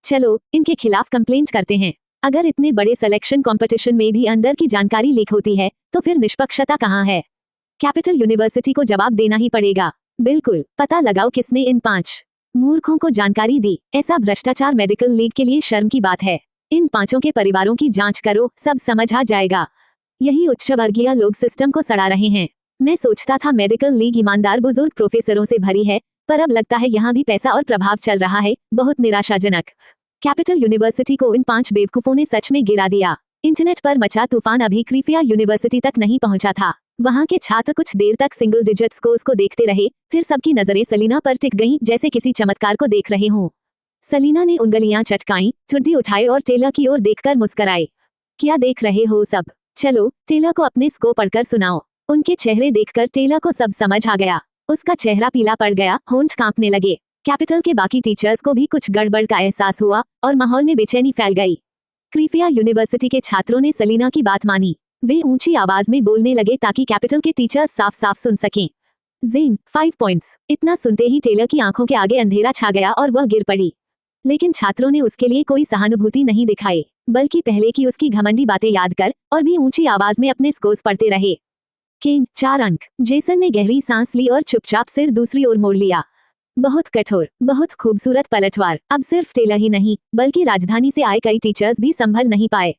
चलो, इनके खिलाफ कंप्लेंट करते हैं। अगर इतने बड़े सिलेक्शन कंपटीशन में भी अंदर की जानकारी लीक होती है, तो फिर निष्पक्षता कहाँ है? कैपिटल यूनिवर्सिटी को जवाब देना ही पड़ेगा। बिल्कुल, पता लगाओ किसने इन 5 मूर्खों को जानकारी दी। ऐसा भ्रष्टाचार मेडिकल लीग के लिए शर्म की बात है। इन 5 के परिवारों की जांच करो, सब समझ आ जाएगा। यही उच्च वर्गीय लोग सिस्टम को सड़ा रहे हैं। मैं सोचता था मेडिकल लीग ईमानदार बुजुर्ग प्रोफेसरों से भरी है, पर अब लगता है यहाँ भी पैसा और प्रभाव चल रहा है। बहुत निराशाजनक। कैपिटल यूनिवर्सिटी को इन 5 बेवकूफों ने सच में गिरा दिया। इंटरनेट पर मचा तूफान अभी क्रीफिया यूनिवर्सिटी तक नहीं पहुंचा था। वहां के छात्र कुछ देर तक सिंगल डिजिट स्कोर्स को देखते रहे, फिर सबकी नजरें सलीना पर टिक गईं, जैसे किसी चमत्कार को देख रहे हों। सलीना ने उंगलियां चटकाईं, ठुड्डी उठाई और टेलर की ओर देखकर मुस्कुराई। क्या देख रहे हो सब? चलो, टेलर को अपने स्कोर पढ़कर सुनाओ। उनके चेहरे देखकर टेलर को सब समझ आ गया। उसका चेहरा पीला पड़ गया, होंठ कांपने लगे। कैपिटल के बाकी टीचर्स को भी कुछ गड़बड़ का एहसास हुआ और माहौल में बेचैनी फैल गई। क्रीफिया यूनिवर्सिटी के छात्रों ने सलीना की बात मानी। वे ऊंची आवाज में बोलने लगे ताकि कैपिटल के टीचर्स साफ साफ सुन सकें। ज़ेन, 5 पॉइंट्स। इतना सुनते ही टेलर की आंखों के आगे अंधेरा छा गया और वह गिर पड़ी। लेकिन छात्रों ने उसके लिए कोई सहानुभूति नहीं दिखाई, बल्कि पहले की उसकी घमंडी बातें याद कर और भी ऊंची आवाज में अपने स्कोर्स पढ़ते रहे। केन, 4 अंक। जेसन ने गहरी सांस ली और चुपचाप सिर दूसरी ओर मोड़ लिया। बहुत कठोर, बहुत खूबसूरत पलटवार। अब सिर्फ टेलर ही नहीं, बल्कि राजधानी से आए कई टीचर्स भी संभल नहीं पाए।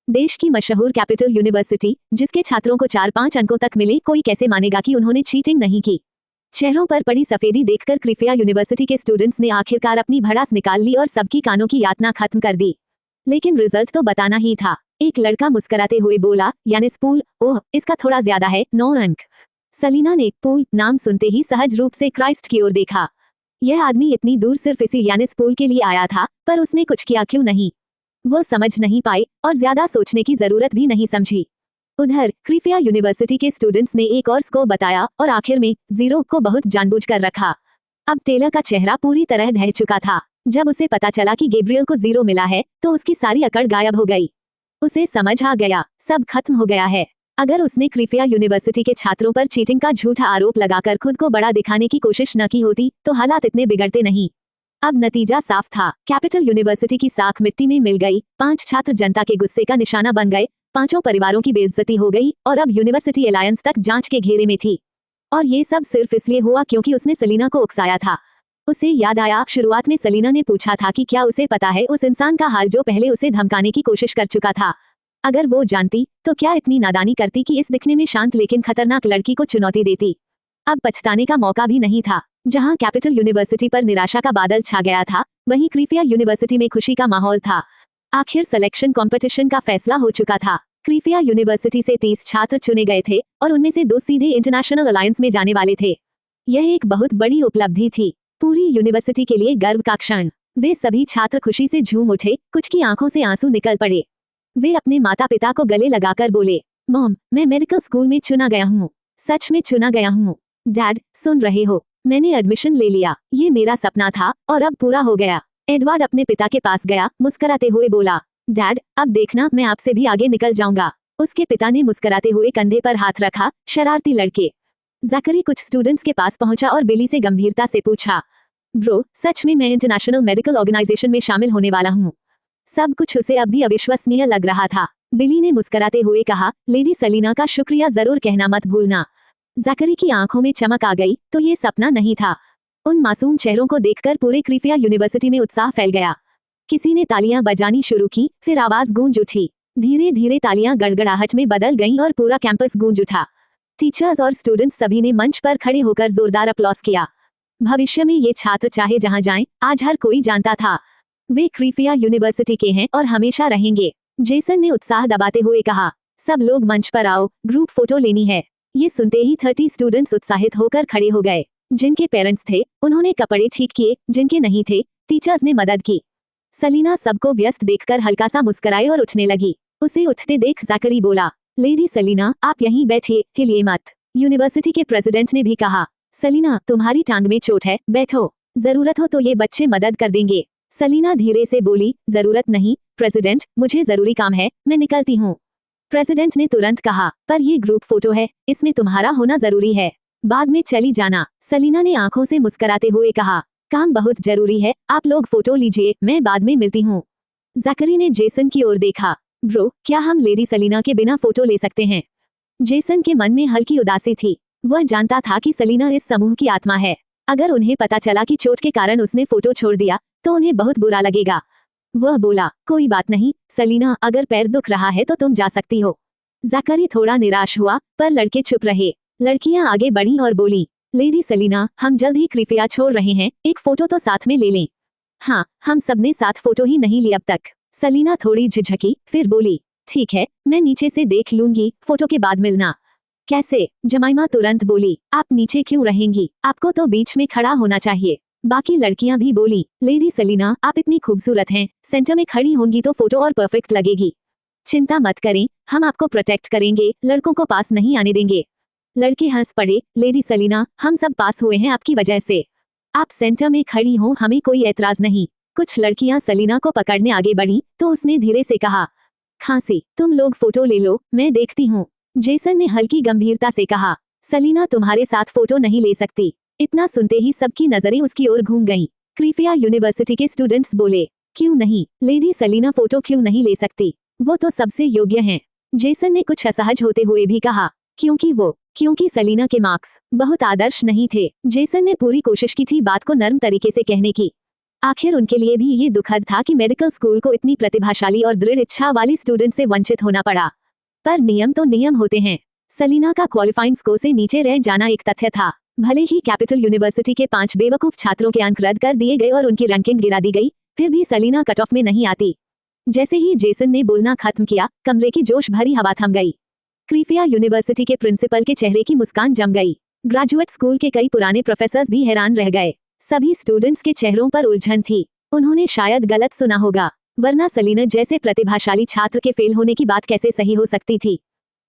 देश की मशहूर कैपिटल यूनिवर्सिटी, जिसके छात्रों को 4-5 अंकों तक मिले, कोई कैसे मानेगा कि उन्होंने चीटिंग नहीं की? चेहरों पर पड़ी सफेदी देखकर क्रीफिया यूनिवर्सिटी के स्टूडेंट्स ने आखिरकार अपनी भड़ास निकाल ली और सबकी कानों की यातना खत्म कर दी। लेकिन रिजल्ट तो बताना ही था। एक लड़का मुस्कुराते हुए बोला, यानिस पूल, ओह, इसका थोड़ा ज्यादा है, 9 अंक। सलीना ने पूल नाम सुनते ही सहज रूप से क्राइस्ट की ओर देखा। यह आदमी इतनी दूर सिर्फ इसी यानिस पूल के लिए आया था, पर उसने कुछ किया क्यों नहीं? वो समझ नहीं पाए और ज्यादा सोचने की जरूरत भी नहीं समझी। उधर क्रीफिया यूनिवर्सिटी के स्टूडेंट्स ने एक और स्कोर बताया और आखिर में 0 को बहुत जानबूझकर रखा। अब टेलर का चेहरा पूरी तरह ढह चुका था। जब उसे पता चला कि गैब्रियल को 0 मिला है तो उसकी सारी अकड़ गायब हो गई। उसे समझ आ गया, सब खत्म हो गया है। अगर उसने क्रिफिया यूनिवर्सिटी के छात्रों पर चीटिंग का झूठा आरोप लगाकर खुद को बड़ा दिखाने की कोशिश न की होती तो हालात इतने बिगड़ते नहीं। अब नतीजा साफ था, कैपिटल यूनिवर्सिटी की साख मिट्टी में मिल गई। 5 छात्र जनता के गुस्से का निशाना बन गए, 5 परिवारों की बेइज्जती हो गई और अब यूनिवर्सिटी अलायंस तक जांच के घेरे में थी। और ये सब सिर्फ इसलिए हुआ क्योंकि उसने सलीना को उकसाया था। उसे याद आया, शुरुआत में सलीना ने पूछा था कि क्या उसे पता है उस इंसान का हाल जो पहले उसे धमकाने की कोशिश कर चुका था। अगर वो जानती तो क्या इतनी नादानी करती कि इस दिखने में शांत लेकिन खतरनाक लड़की को चुनौती देती। अब पछताने का मौका भी नहीं था। जहां कैपिटल यूनिवर्सिटी पर निराशा का बादल छा गया था, वहीं क्रिफिया यूनिवर्सिटी में खुशी का माहौल था। आखिर सिलेक्शन कंपटीशन का फैसला हो चुका था। क्रिफिया यूनिवर्सिटी से 30 छात्र चुने गए थे और उनमें से 2 सीधे इंटरनेशनल अलायंस में जाने वाले थे। यह एक बहुत बड़ी उपलब्धि थी, पूरी यूनिवर्सिटी के लिए गर्व का क्षण। वे सभी छात्र खुशी से झूम उठे, कुछ की आंखों से आंसू निकल पड़े। वे अपने माता पिता को गले लगाकर बोले, मॉम, मैं मेडिकल स्कूल में चुना गया हूँ, सच में चुना गया हूँ। डैड, सुन रहे हो, मैंने एडमिशन ले लिया, ये मेरा सपना था और अब पूरा हो गया। एडवर्ड अपने पिता के पास गया, मुस्कुराते हुए बोला, डैड, अब देखना मैं आपसे भी आगे निकल जाऊंगा। उसके पिता ने मुस्कुराते हुए कंधे पर हाथ रखा। शरारती लड़के। ज़करी कुछ स्टूडेंट्स के पास पहुंचा और बिली से गंभीरता से पूछा, ब्रो, सच में मैं इंटरनेशनल मेडिकल ऑर्गेनाइजेशन में शामिल होने वाला हूँ। सब कुछ उसे अब भी अविश्वसनीय लग रहा था। बिली ने मुस्कुराते हुए कहा, लेडी सलीना का शुक्रिया जरूर कहना मत भूलना। ज़करी की आंखों में चमक आ गई, तो ये सपना नहीं था। उन मासूम चेहरों को देखकर पूरे क्रिफिया यूनिवर्सिटी में उत्साह फैल गया। किसी ने तालियां बजानी शुरू की, फिर आवाज गूंज उठी। धीरे धीरे तालियां गड़गड़ाहट में बदल गईं और पूरा कैंपस गूंज उठा। टीचर्स और स्टूडेंट्स सभी ने मंच पर खड़े होकर जोरदार अपलॉस किया। भविष्य में ये छात्र चाहे जहां जाएं, आज हर कोई जानता था वे क्रिफिया यूनिवर्सिटी के हैं और हमेशा रहेंगे। जेसन ने उत्साह दबाते हुए कहा, सब लोग मंच पर आओ, ग्रुप फोटो लेनी है। ये सुनते ही 30 स्टूडेंट्स उत्साहित होकर खड़े हो गए। जिनके पेरेंट्स थे उन्होंने कपड़े ठीक किए, जिनके नहीं थे टीचर्स ने मदद की। सलीना सबको व्यस्त देखकर हल्का सा मुस्कुराई और उठने लगी। उसे उठते देख ज़करी बोला, लेडी सलीना, आप यहीं बैठिए, हिलिए मत। यूनिवर्सिटी के प्रेसिडेंट ने भी कहा, सलीना, तुम्हारी टांग में चोट है, बैठो, जरूरत हो तो ये बच्चे मदद कर देंगे। सलीना धीरे से बोली, जरूरत नहीं प्रेसिडेंट, मुझे जरूरी काम है, मैं निकलती हूँ। प्रेसिडेंट ने तुरंत कहा, पर ये ग्रुप फोटो है, इसमें तुम्हारा होना जरूरी है, बाद में चली जाना। सलीना ने आंखों से मुस्कुराते हुए कहा, काम बहुत जरूरी है, आप लोग फोटो लीजिए, मैं बाद में मिलती हूँ। ज़करी ने जेसन की ओर देखा, ब्रो, क्या हम लेडी सलीना के बिना फोटो ले सकते हैं? जेसन के मन में हल्की उदासी थी। वह जानता था कि सलीना इस समूह की आत्मा है। अगर उन्हें पता चला कि चोट के कारण उसने फोटो छोड़ दिया तो उन्हें बहुत बुरा लगेगा। वह बोला, कोई बात नहीं सलीना, अगर पैर दुख रहा है तो तुम जा सकती हो। ज़करी थोड़ा निराश हुआ, पर लड़के चुप रहे। लड़कियां आगे बढ़ीं और बोली, लेडी सलीना, हम जल्द ही क्रिफिया छोड़ रहे हैं, एक फोटो तो साथ में ले लें। हाँ, हम सबने साथ फोटो ही नहीं ली अब तक। सलीना थोड़ी झिझकी, फिर बोली, ठीक है, मैं नीचे से देख लूंगी, फोटो के बाद मिलना। कैसे? जमाइमा तुरंत बोली, आप नीचे क्यों रहेंगी, आपको तो बीच में खड़ा होना चाहिए। बाकी लड़कियां भी बोली, लेडी सलीना, आप इतनी खूबसूरत हैं, सेंटर में खड़ी होंगी तो फोटो और परफेक्ट लगेगी। चिंता मत करें, हम आपको प्रोटेक्ट करेंगे, लड़कों को पास नहीं आने देंगे। लड़के हंस पड़े, लेडी सलीना, हम सब पास हुए हैं आपकी वजह से। आप सेंटर में खड़ी हो, हमें कोई एतराज नहीं। कुछ लड़कियां सलीना को पकड़ने आगे बढ़ी तो उसने धीरे से कहा, खांसी, तुम लोग फोटो ले लो, मैं देखती हूँ। जेसन ने हल्की गंभीरता से कहा, सलीना तुम्हारे साथ फोटो नहीं ले सकती। इतना सुनते ही सबकी नजरें उसकी ओर घूम गईं। क्रिफिया यूनिवर्सिटी के स्टूडेंट्स बोले, क्यों नहीं, लेडी सलीना फोटो क्यों नहीं ले सकती, वो तो सबसे योग्य हैं। जेसन ने कुछ असहज होते हुए भी कहा, क्योंकि सलीना के मार्क्स बहुत आदर्श नहीं थे। जेसन ने पूरी कोशिश की थी बात को नर्म तरीके से कहने की। आखिर उनके लिए भी ये दुखद था कि मेडिकल स्कूल को इतनी प्रतिभाशाली और दृढ़ इच्छा वाली स्टूडेंट से वंचित होना पड़ा। पर नियम तो नियम होते हैं। सलीना का क्वालिफाइंग स्कोर से नीचे रह जाना एक तथ्य था। भले ही कैपिटल यूनिवर्सिटी के 5 बेवकूफ छात्रों के अंक रद्द कर दिए गए और उनकी रैंकिंग गिरा दी गई, फिर भी सलीना कट ऑफ में नहीं आती। जैसे ही जेसन ने बोलना खत्म किया, कमरे की जोश भरी हवा थम गई। क्रिफिया यूनिवर्सिटी के प्रिंसिपल के चेहरे की मुस्कान जम गई। ग्रेजुएट स्कूल के कई पुराने प्रोफेसर्स भी हैरान रह गए। सभी स्टूडेंट्स के चेहरों पर उलझन थी। उन्होंने शायद गलत सुना होगा, वरना सलीना जैसे प्रतिभाशाली छात्र के फेल होने की बात कैसे सही हो सकती थी।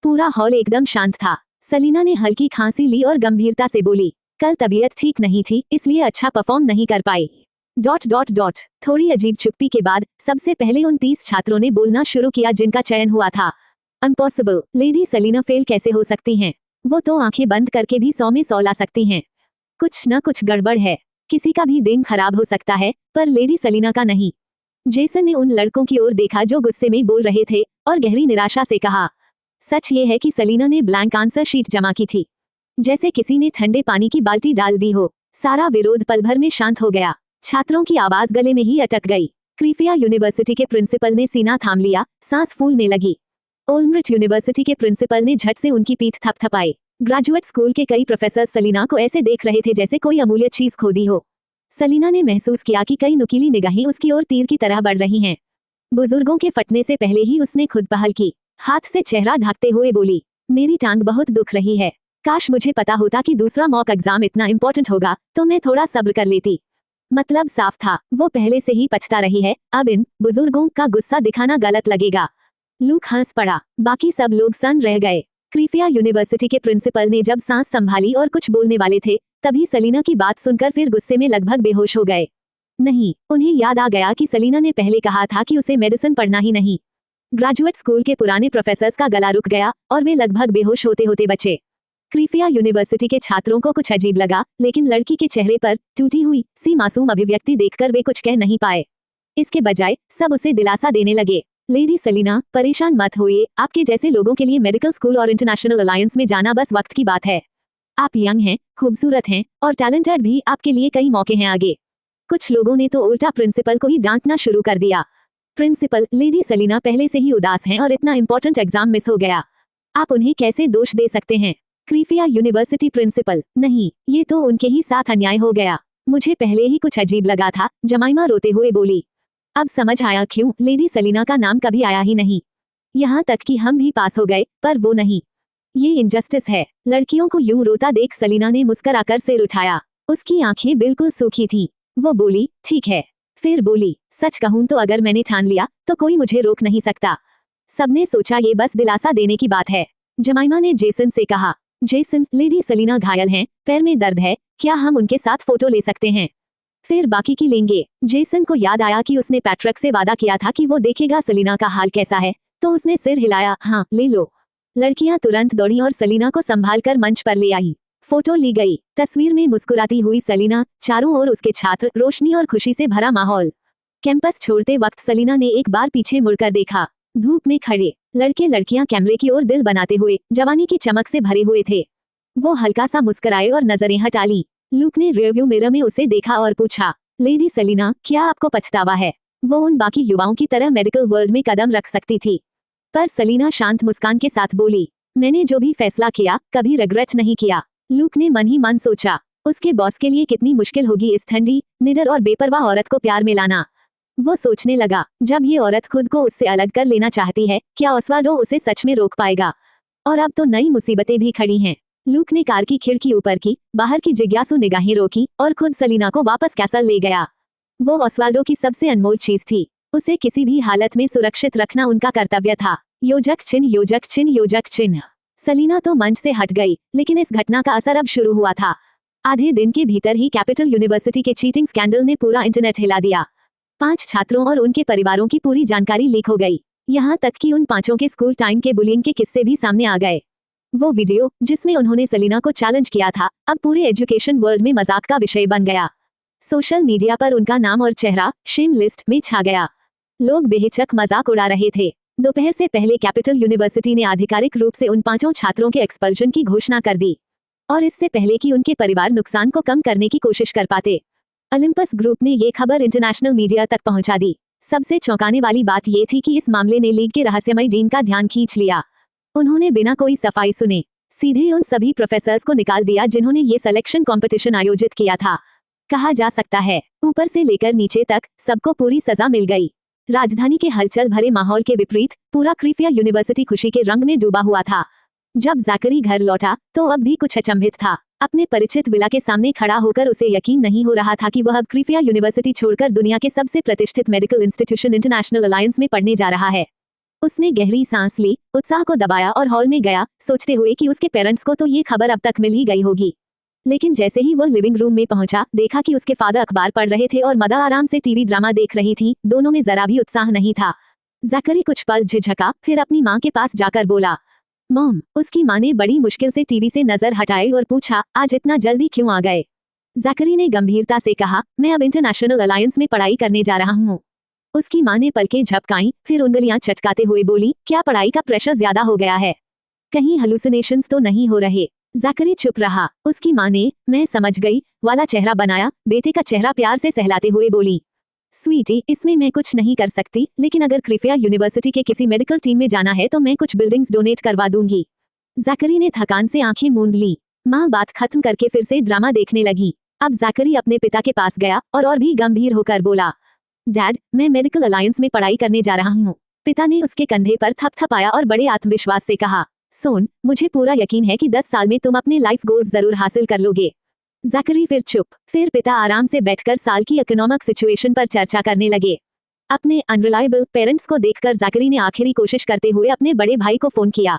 पूरा हॉल एकदम शांत था। सलीना ने हल्की खांसी ली और गंभीरता से बोली, कल तबीयत ठीक नहीं थी, इसलिए अच्छा परफॉर्म नहीं कर पाई। ... थोड़ी अजीब चुप्पी के बाद सबसे पहले उन 30 छात्रों ने बोलना शुरू किया जिनका चयन हुआ था। इम्पॉसिबल, लेडी सेलिना फेल कैसे हो सकती हैं? वो तो आंखें बंद करके भी 100 में 100 ला सकती हैं। कुछ न कुछ गड़बड़ है। किसी का भी दिन खराब हो सकता है, पर लेडी सेलिना का नहीं। जेसन ने उन लड़कों की ओर देखा जो गुस्से में बोल रहे थे, और गहरी निराशा से कहा, सच ये है कि सेलिना ने ब्लैंक आंसर शीट जमा की थी, जैसे किसी ने ठंडे पानी की बाल्टी डाल दी हो। सारा विरोध पल भर में शांत हो गया। छात्रों की आवाज गले में ही अटक गई। क्रीफिया यूनिवर्सिटी के प्रिंसिपल ने सीना थाम लिया, सांस फूलने लगी। ओल्मरिच यूनिवर्सिटी के प्रिंसिपल ने झट से उनकी पीठ थपथपाई। ग्रेजुएट स्कूल के कई प्रोफेसर सलीना को ऐसे देख रहे थे जैसे कोई अमूल्य चीज खो दी हो। सलीना ने महसूस किया कि कई नुकीली निगाहें उसकी ओर तीर की तरह बढ़ रही हैं। बुजुर्गों के फटने से पहले ही उसने खुद पहल की। हाथ से चेहरा ढकते हुए बोली, मेरी टांग बहुत दुख रही है। काश मुझे पता होता कि दूसरा मॉक एग्जाम इतना इम्पोर्टेंट होगा तो मैं थोड़ा सब्र कर लेती। मतलब साफ था, वो पहले से ही पछता रही है। अब इन बुजुर्गों का गुस्सा दिखाना गलत लगेगा। लूक हंस पड़ा, बाकी सब लोग सन रह गए। क्रीफिया यूनिवर्सिटी के प्रिंसिपल ने जब सांस संभाली और कुछ बोलने वाले थे, तभी सलीना की बात सुनकर फिर गुस्से में लगभग बेहोश हो गए। नहीं, उन्हें याद आ गया कि सलीना ने पहले कहा था कि उसे मेडिसिन पढ़ना ही नहीं। ग्रेजुएट स्कूल के पुराने प्रोफेसर्स का गला रुक गया और वे लगभग बेहोश होते होते बचे। क्रीफिया यूनिवर्सिटी के छात्रों को कुछ अजीब लगा, लेकिन लड़की के चेहरे पर टूटी हुई सी मासूम अभिव्यक्ति देखकर वे कुछ कह नहीं पाए। इसके बजाय सब उसे दिलासा देने लगे। लेडी सलीना, परेशान मत होइए, आपके जैसे लोगों के लिए मेडिकल स्कूल और इंटरनेशनल अलायंस में जाना बस वक्त की बात है। आप यंग हैं, खूबसूरत हैं और टैलेंटेड भी, आपके लिए कई मौके हैं आगे। कुछ लोगों ने तो उल्टा प्रिंसिपल को ही डांटना शुरू कर दिया। प्रिंसिपल, लेडी सलीना पहले से ही उदास हैं और इतना इंपॉर्टेंट एग्जाम मिस हो गया, आप उन्हें कैसे दोष दे सकते हैं? क्रीफिया यूनिवर्सिटी प्रिंसिपल, नहीं, ये तो उनके ही साथ अन्याय हो गया। मुझे पहले ही कुछ अजीब लगा था, जमाइमा रोते हुए बोली। अब समझ आया क्यों लेडी सलीना का नाम कभी आया ही नहीं। यहाँ तक कि हम भी पास हो गए, पर वो नहीं। ये इनजस्टिस है। लड़कियों को यूं रोता देख सलीना ने मुस्कुराकर सिर उठाया। उसकी आंखें बिल्कुल सूखी थीं। वो बोली, ठीक है। फिर बोली, सच कहूं तो अगर मैंने ठान लिया तो कोई मुझे रोक नहीं सकता। सबने सोचा ये बस दिलासा देने की बात है। जमाइमा ने जेसन से कहा, जेसन, लेडी सलीना घायल हैं, पैर में दर्द है, क्या हम उनके साथ फोटो ले सकते हैं? फिर बाकी की लेंगे। जेसन को याद आया कि उसने पैट्रिक से वादा किया था कि वो देखेगा सलीना का हाल कैसा है, तो उसने सिर हिलाया, हाँ ले लो। लड़कियां तुरंत दौड़ी और सलीना को संभालकर मंच पर ले आई। फोटो ली गई। तस्वीर में मुस्कुराती हुई सलीना, चारों ओर उसके छात्र, रोशनी और खुशी से भरा माहौल। कैंपस छोड़ते वक्त सलीना ने एक बार पीछे मुड़कर देखा। धूप में खड़े लड़के लड़कियां कैमरे की ओर दिल बनाते हुए जवानी की चमक से भरे हुए थे। वो हल्का सा मुस्कुराए और नजरें हटा ली। लूक ने रियरव्यू मिरर में उसे देखा और पूछा, लेडी सलीना, क्या आपको पछतावा है? वो उन बाकी युवाओं की तरह मेडिकल वर्ल्ड में कदम रख सकती थी। पर सलीना शांत मुस्कान के साथ बोली, मैंने जो भी फैसला किया कभी रिग्रेट नहीं किया। लूक ने मन ही मन सोचा, उसके बॉस के लिए कितनी मुश्किल होगी इस ठंडी, निडर और बेपरवाह औरत को प्यार में लाना। वो सोचने लगा, जब ये औरत खुद को उससे अलग कर लेना चाहती है, क्या ओस्वाल्डो उसे सच में रोक पाएगा? और अब तो नई मुसीबतें भी खड़ी हैं। लूक ने कार की खिड़की ऊपर की, बाहर की जिज्ञासु निगाहें रोकी और खुद सलीना को वापस कैसल ले गया। वो ओस्वाल्डो की सबसे अनमोल चीज थी। उसे किसी भी हालत में सुरक्षित रखना उनका कर्तव्य था। योजक चिन्ह, योजक चिन्ह, योजक चिन्ह। सलीना तो मंच से हट गई, लेकिन इस घटना का असर अब शुरू हुआ था। आधे दिन के भीतर ही कैपिटल यूनिवर्सिटी के चीटिंग स्कैंडल ने पूरा इंटरनेट हिला दिया। 5 छात्रों और उनके परिवारों की पूरी जानकारी लीक हो गई। यहाँ तक कि उन 5 के स्कूल टाइम के बुलिंग के किस्से भी सामने आ गए। वो वीडियो जिसमें उन्होंने सलीना को चैलेंज किया था, अब पूरे एजुकेशन वर्ल्ड में मजाक का विषय बन गया। सोशल मीडिया पर उनका नाम और चेहरा शेम लिस्ट में छा गया। लोग बेहिचक मजाक उड़ा रहे थे। दोपहर से पहले कैपिटल यूनिवर्सिटी ने आधिकारिक रूप से उन 5 छात्रों के एक्सपल्शन की घोषणा कर दी, और इससे पहले कि उनके परिवार नुकसान को कम करने की कोशिश कर पाते, ओलंपस ग्रुप ने ये खबर इंटरनेशनल मीडिया तक पहुंचा दी। सबसे चौंकाने वाली बात ये थी कि इस मामले ने लीग के रहस्यमय डीन का ध्यान खींच लिया। उन्होंने बिना कोई सफाई सुने सीधे उन सभी प्रोफेसर्स को निकाल दिया जिन्होंने ये सिलेक्शन कंपटीशन आयोजित किया था। कहा जा सकता है, ऊपर से लेकर नीचे तक सबको पूरी सजा मिल गई। राजधानी के हलचल भरे माहौल के विपरीत पूरा क्रीफिया यूनिवर्सिटी खुशी के रंग में डूबा हुआ था। जब जैकरी घर लौटा तो अब भी कुछ अचंभित था। अपने परिचित विला के सामने खड़ा होकर उसे यकीन नहीं हो रहा था कि वह अब क्रीफिया यूनिवर्सिटी छोड़कर दुनिया के सबसे प्रतिष्ठित मेडिकल इंस्टीट्यूशन इंटरनेशनल अलायंस में पढ़ने जा रहा है। उसने गहरी सांस ली, उत्साह को दबाया और हॉल में गया, सोचते हुए कि उसके पेरेंट्स को तो ये खबर अब तक मिल ही गई होगी। लेकिन जैसे ही वो लिविंग रूम में पहुंचा, देखा कि उसके फादर अखबार पढ़ रहे थे और मदर आराम से टीवी ड्रामा देख रही थी। दोनों में जरा भी उत्साह नहीं था। जैकरी कुछ पल झिझका, फिर अपनी माँ के पास जाकर बोला, मॉम। उसकी माँ ने बड़ी मुश्किल से टीवी से नजर हटाई और पूछा, आज इतना जल्दी क्यों आ गए? जैकरी ने गंभीरता से कहा, मैं अब इंटरनेशनल अलायंस में पढ़ाई करने जा रहा हूँ। उसकी माँ ने पलकें झपकाईं, फिर उंगलियां चटकाते हुए बोली, क्या पढ़ाई का प्रेशर ज्यादा हो गया है? कहीं हेलुसिनेशंस तो नहीं हो रहे? जैकरी चुप रहा। उसकी माँ ने मैं समझ गई वाला चेहरा बनाया। बेटे का चेहरा प्यार से सहलाते हुए बोली, स्वीटी, इसमें मैं कुछ नहीं कर सकती, लेकिन अगर क्रिफिया यूनिवर्सिटी के किसी मेडिकल टीम में जाना है तो मैं कुछ बिल्डिंग्स डोनेट करवा दूंगी। जैकरी ने थकान से आंखें मूंद ली। माँ बात खत्म करके फिर से ड्रामा देखने लगी। अब जैकरी अपने पिता के पास गया और भी गंभीर होकर बोला, डैड, मैं मेडिकल अलायंस में पढ़ाई करने जा रहा हूँ। पिता ने उसके कंधे पर थपथपाया और बड़े आत्मविश्वास से कहा, सोन, मुझे पूरा यकीन है कि 10 साल में तुम अपने लाइफ गोल्स जरूर हासिल कर लोगे। जैकरी फिर चुप। फिर पिता आराम से बैठकर साल की इकोनॉमिक सिचुएशन पर चर्चा करने लगे। अपने अनरिलायबल पेरेंट्स को देखकर जैकरी ने आखिरी कोशिश करते हुए अपने बड़े भाई को फोन किया।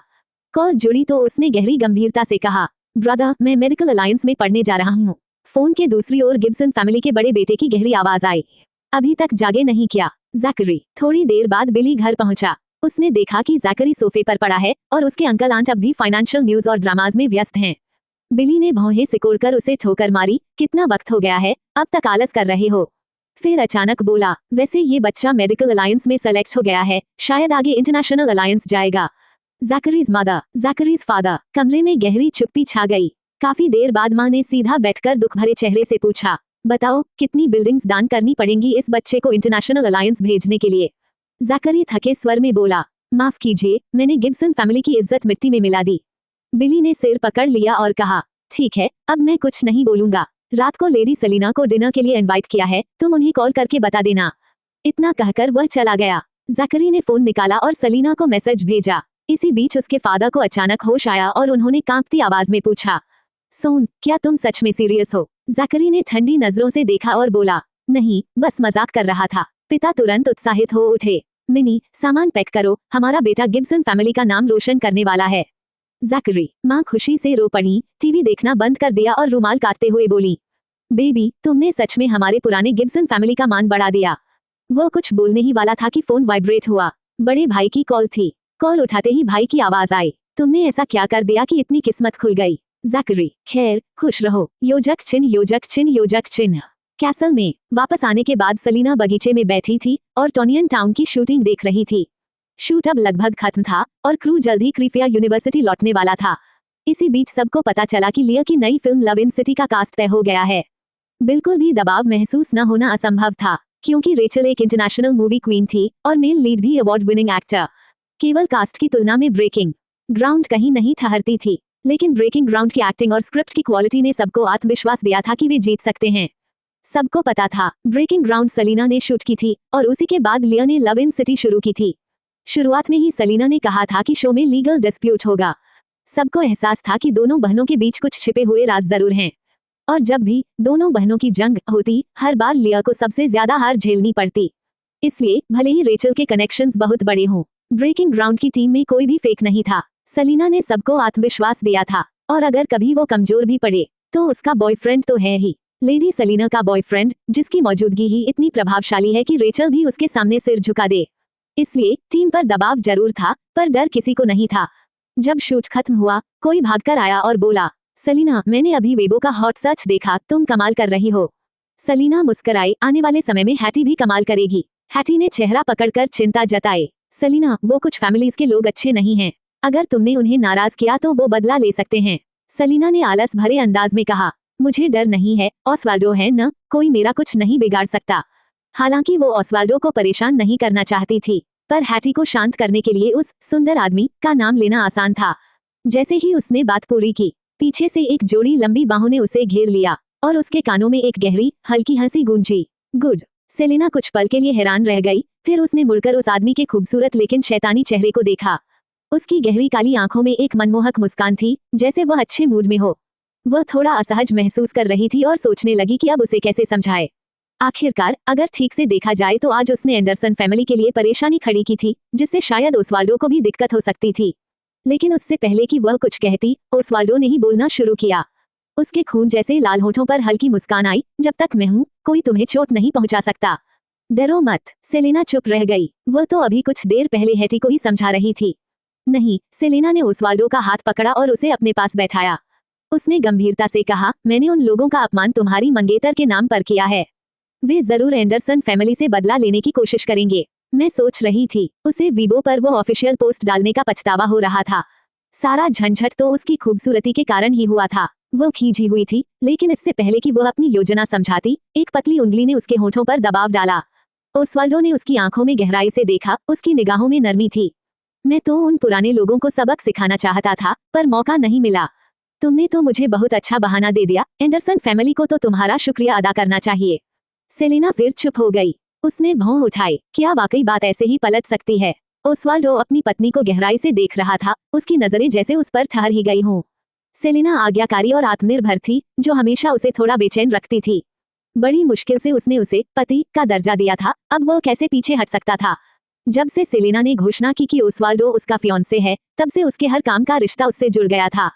कॉल जुड़ी तो उसने गहरी गंभीरता से कहा, ब्रदर, मैं मेडिकल अलायंस में पढ़ने जा रहा हूँ। फोन के दूसरी ओर गिब्सन फैमिली के बड़े बेटे की गहरी आवाज आई, अभी तक जागे नहीं क्या? जैकरी। थोड़ी देर बाद बिली घर पहुंचा। उसने देखा कि जैकरी सोफे पर पड़ा है और उसके अंकल आंट अब भी फाइनेंशियल न्यूज और ड्रामाज में व्यस्त हैं। बिली ने भौहें सिकोड़कर उसे ठोकर मारी, कितना वक्त हो गया है, अब तक आलस कर रहे हो? फिर अचानक बोला, वैसे ये बच्चा मेडिकल अलायंस में सेलेक्ट हो गया है, शायद आगे इंटरनेशनल अलायंस जाएगा। जैकरीज मदर, जैकरीज फादर। कमरे में गहरी चुप्पी छा गई। काफी देर बाद माँ ने सीधा बैठकर दुख भरे चेहरे से पूछा, बताओ, कितनी बिल्डिंग्स दान करनी पड़ेंगी इस बच्चे को इंटरनेशनल अलायंस भेजने के लिए? जैकरी थके स्वर में बोला, माफ कीजिए, मैंने गिब्सन फैमिली की इज्जत मिट्टी में मिला दी। बिली ने सिर पकड़ लिया और कहा, ठीक है, अब मैं कुछ नहीं बोलूंगा। रात को लेडी सलीना को डिनर के लिए इनवाइट किया है, तुम उन्हें कॉल करके बता देना। इतना कहकर वह चला गया। जैकरी ने फोन निकाला और सलीना को मैसेज भेजा। इसी बीच उसके फादर को अचानक होश आया और उन्होंने कांपती आवाज में पूछा, सोन, क्या तुम सच में सीरियस हो? जैकरी ने ठंडी नजरों से देखा और बोला, नहीं, बस मजाक कर रहा था। पिता तुरंत उत्साहित हो उठे, मिनी, सामान पैक करो, हमारा बेटा गिब्सन फैमिली का नाम रोशन करने वाला है। जैकरी। माँ खुशी से रो पड़ी, टीवी देखना बंद कर दिया और रुमाल काटते हुए बोली, बेबी, तुमने सच में हमारे पुराने गिब्सन फैमिली का मान बढ़ा दिया। वो कुछ बोलने ही वाला था कि फोन वाइब्रेट हुआ। बड़े भाई की कॉल थी। कॉल उठाते ही भाई की आवाज आई, तुमने ऐसा क्या कर दिया कि इतनी किस्मत खुल गई? जैकरी, खैर, खुश रहो। योजक चिन्ह, योजक चिन्ह, योजक चिन्ह। कैसल में वापस आने के बाद सलीना बगीचे में बैठी थी और टोनियन टाउन की शूटिंग देख रही थी। शूट अब लगभग खत्म था और क्रू जल्द ही क्रिफिया यूनिवर्सिटी लौटने वाला था। इसी बीच सबको पता चला कि लिया की नई फिल्म लव इन सिटी का कास्ट तय हो गया है। बिल्कुल भी दबाव महसूस न होना असंभव था, क्योंकि रेचल एक इंटरनेशनल मूवी क्वीन थी और मेल लीड भी अवार्ड विनिंग एक्टर। केवल कास्ट की तुलना में ब्रेकिंग ग्राउंड कहीं नहीं ठहरती थी, लेकिन ब्रेकिंग ग्राउंड की एक्टिंग और स्क्रिप्ट की क्वालिटी ने सबको आत्मविश्वास दिया था कि वे जीत सकते हैं। सबको पता था ब्रेकिंग ग्राउंड सलीना ने शूट की थी और उसी के बाद लिया ने लव इन सिटी शुरू की थी। शुरुआत में ही सलीना ने कहा था कि शो में लीगल डिस्प्यूट होगा। सबको एहसास था कि दोनों बहनों के बीच कुछ छिपे हुए राज जरूर हैं, और जब भी दोनों बहनों की जंग होती, हर बार लिया को सबसे ज्यादा हार झेलनी पड़ती। इसलिए भले ही रेचल के कनेक्शंस बहुत बड़े हों, ब्रेकिंग ग्राउंड की टीम में कोई भी फेक नहीं था। सलीना ने सबको आत्मविश्वास दिया था, और अगर कभी वो कमजोर भी पड़े तो उसका बॉयफ्रेंड तो है ही, लेडी सलीना का बॉयफ्रेंड, जिसकी मौजूदगी ही इतनी प्रभावशाली है कि रेचल भी उसके सामने सिर झुका दे। इसलिए टीम पर दबाव जरूर था, पर डर किसी को नहीं था। जब शूट खत्म हुआ, कोई भागकर आया और बोला, सलीना, मैंने अभी वेबो का हॉट सर्च देखा, तुम कमाल कर रही हो। सलीना मुस्कुराई, आने वाले समय में हैटी भी कमाल करेगी। हैटी ने चेहरा पकड़कर चिंता जताई, सलीना, वो कुछ फैमिलीज के लोग अच्छे नहीं हैं, अगर तुमने उन्हें नाराज किया तो वो बदला ले सकते हैं। सलीना ने आलस भरे अंदाज में कहा, मुझे डर नहीं है, ऑस्वाल्डो है न, कोई मेरा कुछ नहीं बिगाड़ सकता। हालांकि वो ऑस्वाल्डो को परेशान नहीं करना चाहती थी, पर हैटी को शांत करने के लिए उस सुंदर आदमी का नाम लेना आसान था। जैसे ही उसने बात पूरी की, पीछे से एक जोड़ी लंबी बाहों ने उसे घेर लिया और उसके कानों में एक गहरी हल्की हंसी गूंजी। गुड। सेलिना कुछ पल के लिए हैरान रह गई, फिर उसने मुड़कर उस आदमी के खूबसूरत लेकिन शैतानी चेहरे को देखा। उसकी गहरी काली आंखों में एक मनमोहक मुस्कान थी, जैसे वह अच्छे मूड में हो। वह थोड़ा असहज महसूस कर रही थी और सोचने लगी कि अब उसे कैसे समझाए। आखिरकार अगर ठीक से देखा जाए तो आज उसने एंडरसन फैमिली के लिए परेशानी खड़ी की थी, जिससे शायद ओस्वाल्डो को भी दिक्कत हो सकती थी। लेकिन उससे पहले कि वह कुछ कहती, ओस्वाल्डो ने ही बोलना शुरू किया। उसके खून जैसे लाल होठों पर हल्की मुस्कान आई, जब तक मैं हूँ कोई तुम्हें चोट नहीं पहुंचा सकता। डरो मत। सेलेना चुप रह गई। वो तो अभी कुछ देर पहले हेटी को ही समझा रही थी। नहीं। सेलेना ने ओस्वाल्डो का हाथ पकड़ा और उसे अपने पास बैठाया। उसने गंभीरता से कहा, मैंने उन लोगों का अपमान तुम्हारी मंगेतर के नाम पर किया है। वे जरूर एंडरसन फैमिली से बदला लेने की कोशिश करेंगे। मैं सोच रही थी, उसे वीबो पर वो ऑफिशियल पोस्ट डालने का पछतावा हो रहा था। सारा झंझट तो उसकी खूबसूरती के कारण ही हुआ था। वो खींची हुई थी, लेकिन इससे पहले कि वो अपनी योजना समझाती, एक पतली उंगली ने उसके होठों पर दबाव डाला। ओस्वाल्डो ने उसकी आंखों में गहराई से देखा, उसकी निगाहों में नरमी थी। मैं तो उन पुराने लोगों को सबक सिखाना चाहता था, पर मौका नहीं मिला। तुमने तो मुझे बहुत अच्छा बहाना दे दिया। एंडरसन फैमिली को तो तुम्हारा शुक्रिया अदा करना चाहिए। सेलेना फिर चुप हो गई। उसने भौं उठाए। क्या वाकई बात ऐसे ही पलट सकती है? ओस्वाल्डो अपनी पत्नी को गहराई से देख रहा था, उसकी नजरें जैसे उस पर ठहर ही गई हों। सेलेना आज्ञाकारी और आत्मनिर्भर थी, जो हमेशा उसे थोड़ा बेचैन रखती थी। बड़ी मुश्किल से उसने उसे पति का दर्जा दिया था, अब वो कैसे पीछे हट सकता था? जब से सेलेना ने घोषणा की कि ओस्वाल्डो उसका फियांसे है, तब से उसके हर काम का रिश्ता उससे जुड़ गया था।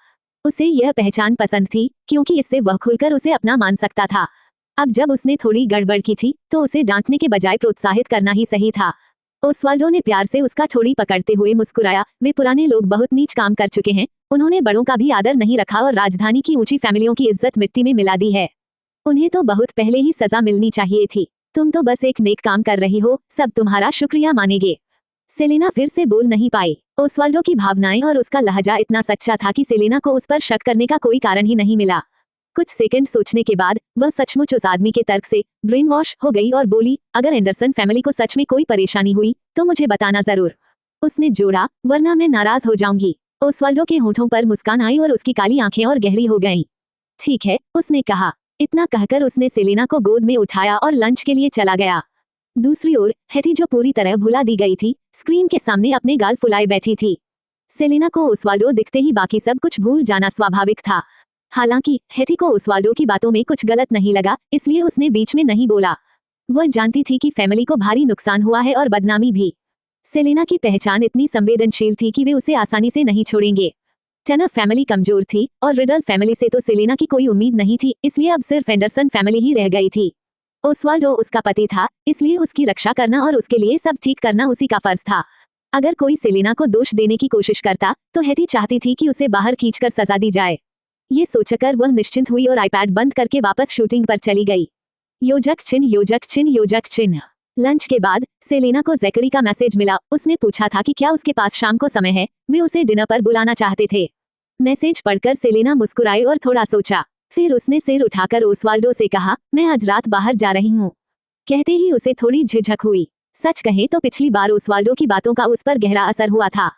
उसे यह पहचान पसंद थी, क्योंकि इससे वह खुलकर उसे अपना मान सकता था। अब जब उसने थोड़ी गड़बड़ की थी, तो उसे डांटने के बजाय प्रोत्साहित करना ही सही था। ओस्वाल्डो ने प्यार से उसका ठोड़ी पकड़ते हुए मुस्कुराया। वे पुराने लोग बहुत नीच काम कर चुके हैं, उन्होंने बड़ों का भी आदर नहीं रखा और राजधानी की ऊंची फैमिलियों की इज्जत मिट्टी में मिला दी है। उन्हें तो बहुत पहले ही सजा मिलनी चाहिए थी। तुम तो बस एक नेक काम कर रही हो, सब तुम्हारा शुक्रिया मानेंगे। सेलेना फिर से बोल नहीं पाई। ओस्वाल्डो की भावनाएं और उसका लहजा इतना सच्चा था कि सेलेना को उस पर शक करने का कोई कारण ही नहीं मिला। कुछ सेकंड सोचने के बाद वह सचमुच उस आदमी के तर्क से ब्रेन वॉश हो गई और बोली, अगर एंडरसन फैमिली को सच में कोई परेशानी हुई तो मुझे बताना जरूर। उसने जोड़ा, वरना मैं नाराज हो जाऊंगी। ओस्वाल्डो के होठों पर मुस्कान आई और उसकी काली आंखें और गहरी हो गईं। ठीक है, उसने कहा। इतना कहकर उसने सेलेना को गोद में उठाया और लंच के लिए चला गया। दूसरी ओर हेटी, जो पूरी तरह भुला दी गई थी, स्क्रीन के सामने अपने गाल फुलाए बैठी थी। सेलेना को ओस्वाल्डो दिखते ही बाकी सब कुछ भूल जाना स्वाभाविक था। हालांकि हेटी को ओस्वाल्डो की बातों में कुछ गलत नहीं लगा, इसलिए उसने बीच में नहीं बोला। वह जानती थी कि फैमिली को भारी नुकसान हुआ है और बदनामी भी। सेलेना की पहचान इतनी संवेदनशील थी कि वे उसे आसानी से नहीं छोड़ेंगे। टनर फैमिली कमजोर थी और रिडल फैमिली से तो सेलेना की कोई उम्मीद नहीं थी, इसलिए अब सिर्फ एंडरसन फैमिली ही रह गई थी। ओस्वाल्डो उसका पति था, इसलिए उसकी रक्षा करना और उसके लिए सब ठीक करना उसी का फर्ज था। अगर कोई सेलेना को दोष देने की कोशिश करता, तो हेटी चाहती थी कि उसे बाहर खींचकर सजा दी जाए। ये सोचकर वह निश्चिंत हुई और आईपैड बंद करके वापस शूटिंग पर चली गई। योजक चिन्ह योजक चिन्ह योजक चिन्ह। लंच के बाद सेलेना को जैकरी का मैसेज मिला। उसने पूछा था कि क्या उसके पास शाम को समय है, वे उसे डिनर पर बुलाना चाहते थे। मैसेज पढ़कर सेलेना मुस्कुराई और थोड़ा सोचा, फिर उसने सिर उठाकर ओस्वाल्डो से कहा, मैं आज रात बाहर जा रही हूँ। कहते ही उसे थोड़ी झिझक हुई। सच कहें तो पिछली बार ओस्वाल्डो की बातों का उस पर गहरा असर हुआ था।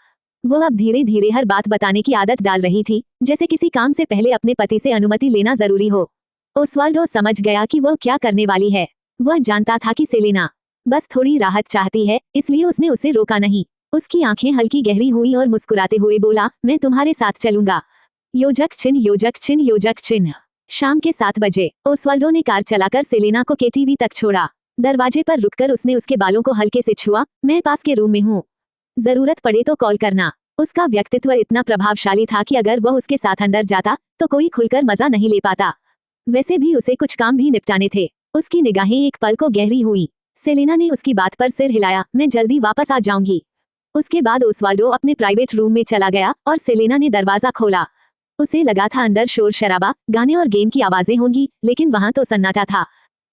वो अब धीरे धीरे हर बात बताने की आदत डाल रही थी, जैसे किसी काम से पहले अपने पति से अनुमति लेना जरूरी हो। ओस्वाल्डो समझ गया कि वह क्या करने वाली है। वह जानता था कि सेलेना बस थोड़ी राहत चाहती है, इसलिए उसने उसे रोका नहीं। उसकी आंखें हल्की गहरी हुई और मुस्कुराते हुए बोला, मैं तुम्हारे साथ चलूंगा। योजक चिन्ह योजक चिन्ह योजक चिन्ह। शाम के 7 बजे ओस्वाल्डो ने कार चलाकर सेलेना को केटीवी तक छोड़ा। दरवाजे पर रुककर उसने उसके बालों को हल्के से छुआ। मैं पास के रूम में हूँ, जरूरत पड़े तो कॉल करना। उसका व्यक्तित्व इतना प्रभावशाली था कि अगर वह उसके साथ अंदर जाता तो कोई खुलकर मजा नहीं ले पाता। वैसे भी उसे कुछ काम भी निपटाने थे। उसकी निगाहें एक पल को गहरी हुई। सेलेना ने उसकी बात पर सिर हिलाया, मैं जल्दी वापस आ जाऊंगी। उसके बाद ओस्वाल्डो अपने प्राइवेट रूम में चला गया और सेलेना ने दरवाजा खोला। उसे लगा था अंदर शोर शराबा, गाने और गेम की आवाजें होंगी, लेकिन वहां तो सन्नाटा था।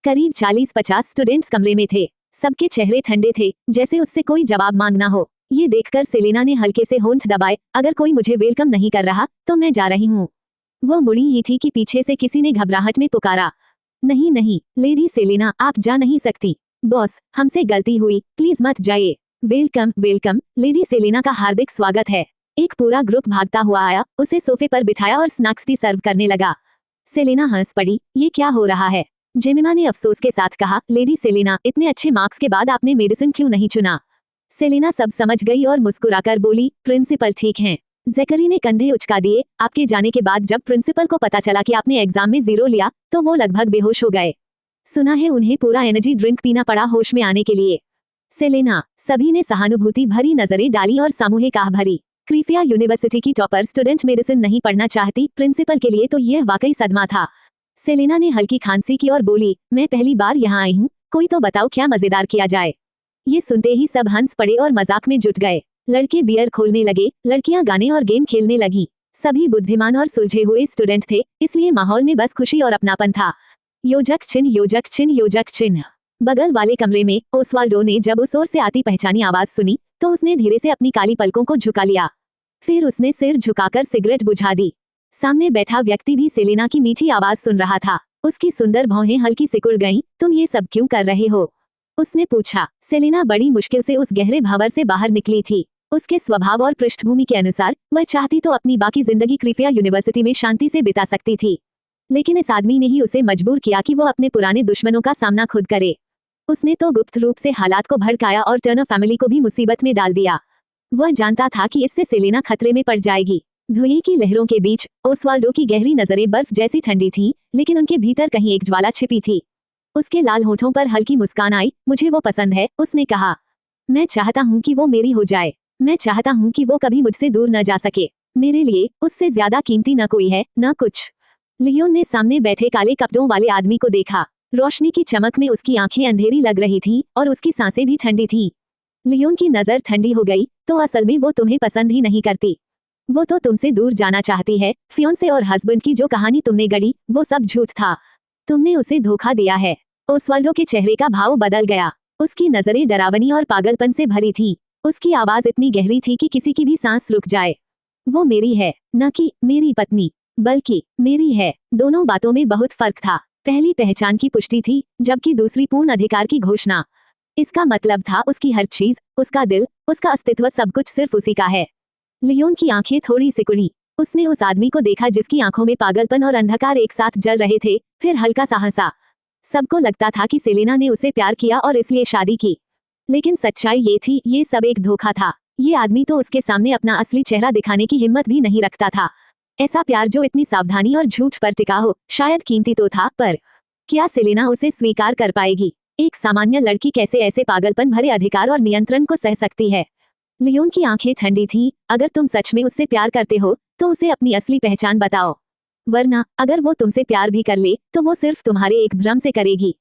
करीब 40-50 स्टूडेंट्स कमरे में थे। सबके चेहरे ठंडे थे, जैसे उससे कोई जवाब मांगना हो। ये देखकर सेलेना ने हल्के से होंठ दबाए, अगर कोई मुझे वेलकम नहीं कर रहा तो मैं जा रही हूँ। वो मुड़ी ही थी कि पीछे से किसी ने घबराहट में पुकारा, नहीं नहीं लेडी सेलेना, आप जा नहीं सकती। बॉस, हमसे गलती हुई, प्लीज मत जाइए। वेलकम वेलकम, लेडी सेलेना का हार्दिक स्वागत है। एक पूरा ग्रुप भागता हुआ आया, उसे सोफे पर बिठाया और स्नैक्स टी सर्व करने लगा। सेलेना हंस पड़ी, ये क्या हो रहा है? जेमिमा ने अफसोस के साथ कहा, लेडी सेलेना, इतने अच्छे मार्क्स के बाद आपने मेडिसिन क्यों नहीं चुना? सेलेना सब समझ गई और मुस्कुराकर बोली, प्रिंसिपल ठीक हैं। जैकरी ने कंधे उचका दिए, आपके जाने के बाद जब प्रिंसिपल को पता चला कि आपने एग्जाम में 0 लिया तो वो लगभग बेहोश हो गए। सुना है उन्हें पूरा एनर्जी ड्रिंक पीना पड़ा होश में आने के लिए। सेलेना, सभी ने सहानुभूति भरी नजरें डाली और सामूहिक आह भरी। क्रीफिया यूनिवर्सिटी की टॉपर स्टूडेंट मेडिसिन नहीं पढ़ना चाहती, प्रिंसिपल के लिए तो यह वाकई सदमा था। सेलेना ने हल्की खांसी की और बोली, मैं पहली बार यहाँ आई हूँ, कोई तो बताओ क्या मजेदार किया जाए। ये सुनते ही सब हंस पड़े और मजाक में जुट गए। लड़के बियर खोलने लगे, लड़कियां गाने और गेम खेलने लगी। सभी बुद्धिमान और सुलझे हुए स्टूडेंट थे, इसलिए माहौल में बस खुशी और अपनापन था। योजक चिन्ह योजक चिन्ह योजक चिन्ह। बगल वाले कमरे में ओस्वाल्डो ने जब उस ओर से आती पहचानी आवाज सुनी तो उसने धीरे से अपनी काली पलकों को झुका लिया। फिर उसने सिर झुकाकर सिगरेट बुझा दी। सामने बैठा व्यक्ति भी सेलेना की मीठी आवाज सुन रहा था। उसकी सुंदर भौहें हल्की सिकुड़ गईं। तुम ये सब क्यों कर रहे हो? उसने पूछा। सेलेना बड़ी मुश्किल से उस गहरे भंवर से बाहर निकली थी। उसके स्वभाव और पृष्ठभूमि के अनुसार वह चाहती तो अपनी बाकी जिंदगी क्रीफिया यूनिवर्सिटी में शांति से बिता सकती थी, लेकिन इस आदमी ने ही उसे मजबूर किया कि वो अपने पुराने दुश्मनों का सामना खुद करे। उसने तो गुप्त रूप से हालात को भड़काया और टर्नर फैमिली को भी मुसीबत में डाल दिया। वह जानता था कि इससे सेलेना खतरे में पड़ जाएगी। धुएं की लहरों के बीच ओस्वाल्डो की गहरी नजरें बर्फ जैसी ठंडी थीं, लेकिन उनके भीतर कहीं एक ज्वाला छिपी थी। उसके लाल होठों पर हल्की मुस्कान आई। मुझे वो पसंद है, उसने कहा। मैं चाहता हूँ कि वो मेरी हो जाए। मैं चाहता हूँ कि वो कभी मुझसे दूर न जा सके। मेरे लिए उससे ज्यादा कीमती न कोई है, न कुछ। लियोन ने सामने बैठे काले कपड़ों वाले आदमी को देखा। रोशनी की चमक में उसकी आंखें अंधेरी लग रही थीं और उसकी सांसें भी ठंडी थीं। लियोन की नजर ठंडी हो गई। तो असल में वो तुम्हें पसंद ही नहीं करती। वो तो तुमसे दूर जाना चाहती है। फियोंसे और हस्बैंड की जो कहानी तुमने गढ़ी, वो सब झूठ था। तुमने उसे धोखा दिया है। ओस्वाल्डो के चेहरे का भाव बदल गया। उसकी नजरें डरावनी और पागलपन से भरी थीं। उसकी आवाज इतनी गहरी थी कि किसी की भी सांस रुक जाए। वो मेरी है, न कि मेरी पत्नी, बल्कि मेरी है। दोनों बातों में बहुत फर्क था। पहली पहचान की पुष्टि थी, जबकि दूसरी पूर्ण अधिकार की घोषणा। इसका मतलब था उसकी हर चीज, उसका दिल, उसका अस्तित्व, सब कुछ सिर्फ उसी का है। लियोन की आंखें थोड़ी सिकुड़ी। उसने उस आदमी को देखा जिसकी आंखों में पागलपन और अंधकार एक साथ जल रहे थे। फिर हल्का सा हंसा। सबको लगता था कि सेलेना ने उसे प्यार किया और इसलिए शादी की, लेकिन सच्चाई ये थी, ये सब एक धोखा था। ये आदमी तो उसके सामने अपना असली चेहरा दिखाने की हिम्मत भी नहीं रखता था। ऐसा प्यार जो इतनी सावधानी और झूठ पर टिका हो, शायद कीमती तो था, पर क्या सेलेना उसे स्वीकार कर पाएगी? एक सामान्य लड़की कैसे ऐसे पागलपन भरे अधिकार और नियंत्रण को सह सकती है? लियोन की आंखें ठंडी थीं। अगर तुम सच में उससे प्यार करते हो तो उसे अपनी असली पहचान बताओ, वरना अगर वो तुमसे प्यार भी कर ले तो वो सिर्फ तुम्हारे एक भ्रम से करेगी।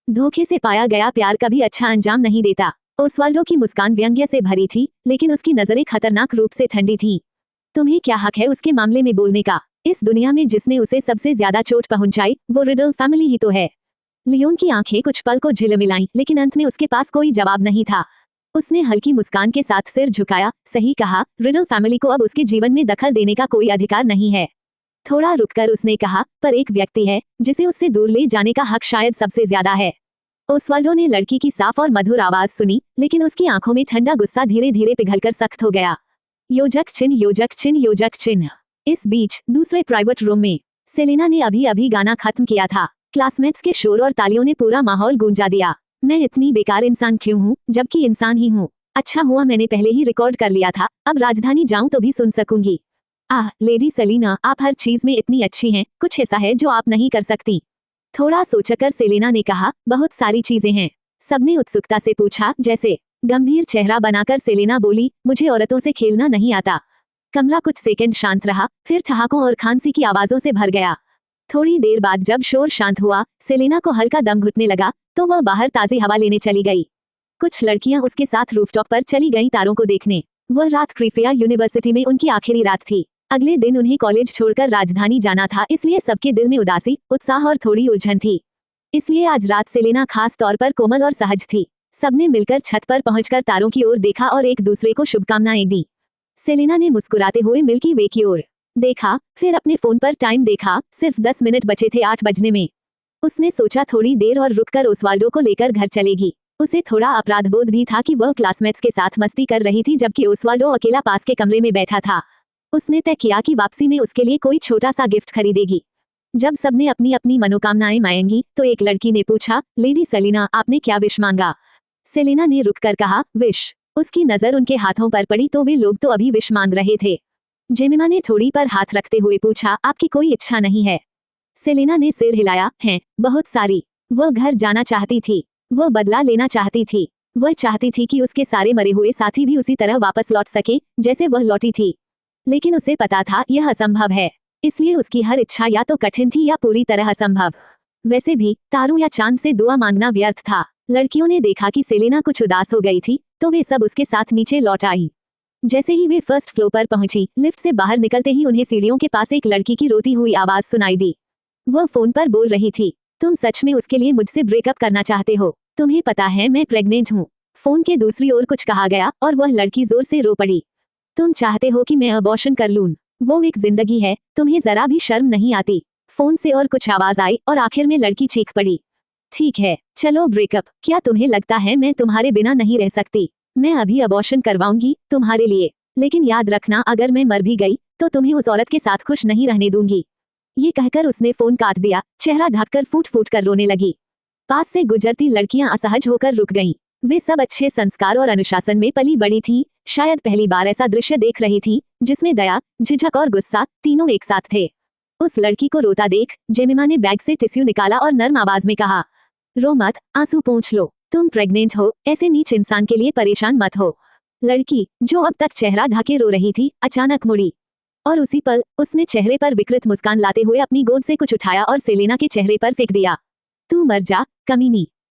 धोखे से पाया गया प्यार कभी अच्छा अंजाम नहीं देता। ओस्वाल्डो की मुस्कान व्यंग्य से भरी थी, लेकिन उसकी नजरें खतरनाक रूप से ठंडी थीं। तुम्हें क्या हक है उसके मामले में बोलने का? इस दुनिया में जिसने उसे सबसे ज्यादा चोट पहुंचाई, वो रिडल फैमिली ही तो है। लियोन की आंखें कुछ पल को झिलमिलाईं, लेकिन अंत में उसके पास कोई जवाब नहीं था। उसने हल्की मुस्कान के साथ सिर झुकाया। सही कहा, रिडल फैमिली को अब उसके जीवन में दखल देने का कोई अधिकार नहीं है। थोड़ा रुककर उसने कहा, पर एक व्यक्ति है जिसे उससे दूर ले जाने का हक शायद सबसे ज्यादा है। ओस्वाल्डो ने लड़की की साफ और मधुर आवाज सुनी, लेकिन उसकी आंखों में ठंडा गुस्सा धीरे धीरे पिघलकर सख्त हो गया। योजक चिन्ह योजक चिन्ह योजक चिन्ह। इस बीच दूसरे प्राइवेट रूम में सेलेना ने अभी अभी गाना खत्म किया था। क्लासमेट्स के शोर और तालियों ने पूरा माहौल गूंजा दिया। मैं इतनी बेकार इंसान क्यों हूँ, जबकि इंसान ही हूँ। अच्छा हुआ मैंने पहले ही रिकॉर्ड कर लिया था, अब राजधानी जाऊं तो भी सुन सकूंगी। आह लेडी सेलिना, आप हर चीज में इतनी अच्छी हैं, कुछ ऐसा है जो आप नहीं कर सकती? थोड़ा सोचकर सेलेना ने कहा, बहुत सारी चीजें हैं। सबने उत्सुकता से पूछा। जैसे? गंभीर चेहरा बनाकर सेलेना बोली, मुझे औरतों से खेलना नहीं आता। कमरा कुछ सेकंड शांत रहा, फिर ठहाकों और खांसी की आवाजों से भर गया। थोड़ी देर बाद जब शोर शांत हुआ, सेलेना को हल्का दम घुटने लगा, तो वह बाहर ताजी हवा लेने चली गई। कुछ लड़कियां उसके साथ रूफटॉप पर चली गईं तारों को देखने। वह रात क्रीफिया यूनिवर्सिटी में उनकी आखिरी रात थी। अगले दिन उन्हें कॉलेज छोड़कर राजधानी जाना था, इसलिए सबके दिल में उदासी, उत्साह और थोड़ी उलझन थी। इसलिए आज रात सेलेना खास तौर पर कोमल और सहज थी। सबने मिलकर छत पर पहुंचकर तारों की ओर देखा और एक दूसरे को शुभकामनाएं दी। सेलेना ने मुस्कुराते हुए मिल्की वे की ओर देखा, फिर अपने फोन पर टाइम देखा। सिर्फ 10 मिनट बचे थे 8 बजने में। उसने सोचा थोड़ी देर और रुककर ओस्वाल्डो को लेकर घर चलेगी। उसे थोड़ा अपराधबोध भी था कि वह क्लासमेट्स के साथ मस्ती कर रही थी, जबकि ओस्वाल्डो अकेला पास के कमरे में बैठा था। उसने तय किया कि वापसी में उसके लिए कोई छोटा सा गिफ्ट खरीदेगी। जब सबने अपनी अपनी मनोकामनाएं मांगी तो एक लड़की ने पूछा, लेडी सेलिना, आपने क्या विश मांगा? सेलेना ने रुककर कहा, विश। उसकी नजर उनके हाथों पर पड़ी तो वे लोग तो अभी विश मांग रहे थे। जेमिमा ने थोड़ी पर हाथ रखते हुए पूछा, आपकी कोई इच्छा नहीं है? सेलेना ने सिर हिलाया, हैं, बहुत सारी। वो घर जाना चाहती थी, वो बदला लेना चाहती थी, वह चाहती थी कि उसके सारे मरे हुए साथी भी उसी तरह वापस लौट सके जैसे वह लौटी थी, लेकिन उसे पता था यह असंभव है, इसलिए उसकी हर इच्छा या तो कठिन थी या पूरी तरह असंभव। वैसे भी तारों या चांद से दुआ मांगना व्यर्थ था। लड़कियों ने देखा कि सेलेना कुछ उदास हो गई थी, तो वे सब उसके साथ नीचे लौट आई। जैसे ही वे फर्स्ट फ्लोर पर पहुंची, लिफ्ट से बाहर निकलते ही उन्हें सीढ़ियों के पास एक लड़की की रोती हुई आवाज सुनाई दी। वह फोन पर बोल रही थी, तुम सच में उसके लिए मुझसे ब्रेकअप करना चाहते हो? तुम्हें पता है मैं प्रेग्नेंट हूँ। फोन के दूसरी ओर कुछ कहा गया और वह लड़की जोर से रो पड़ी। तुम चाहते हो कि मैं अबॉर्शन कर लूं? वो एक जिंदगी है, तुम्हें जरा भी शर्म नहीं आती? फोन से और कुछ आवाज आई और आखिर में लड़की चीख पड़ी, ठीक है चलो ब्रेकअप। क्या तुम्हें लगता है मैं तुम्हारे बिना नहीं रह सकती? मैं अभी अबॉर्शन करवाऊंगी तुम्हारे लिए, लेकिन याद रखना अगर मैं मर भी गई तो तुम्हें उस औरत के साथ खुश नहीं रहने दूंगी। ये कहकर उसने फोन काट दिया। चेहरा ढककर फूट फूट कर रोने लगी। पास से गुजरती लड़कियां असहज होकर रुक गईं। वे सब अच्छे संस्कार और अनुशासन में पली बड़ी थीं, शायद पहली बार ऐसा दृश्य देख रही थीं जिसमें दया, झिझक और गुस्सा तीनों एक साथ थे। उस लड़की को रोता देख जेमिमा ने बैग से टिश्यू निकाला और नर्म आवाज में कहा, रो मत, आंसू पोंछ लो। तुम प्रेग्नेंट हो, ऐसे नीच इंसान के लिए परेशान मत हो। लड़की, जो अब तक चेहरा ढके रो रही थी, अचानक मुड़ी और उसी पल उसने चेहरे पर विकृत मुस्कान लाते हुए अपनी गोद से कुछ उठाया और सेलेना के चेहरे पर फेंक दिया। तू मर जा, कमीनी।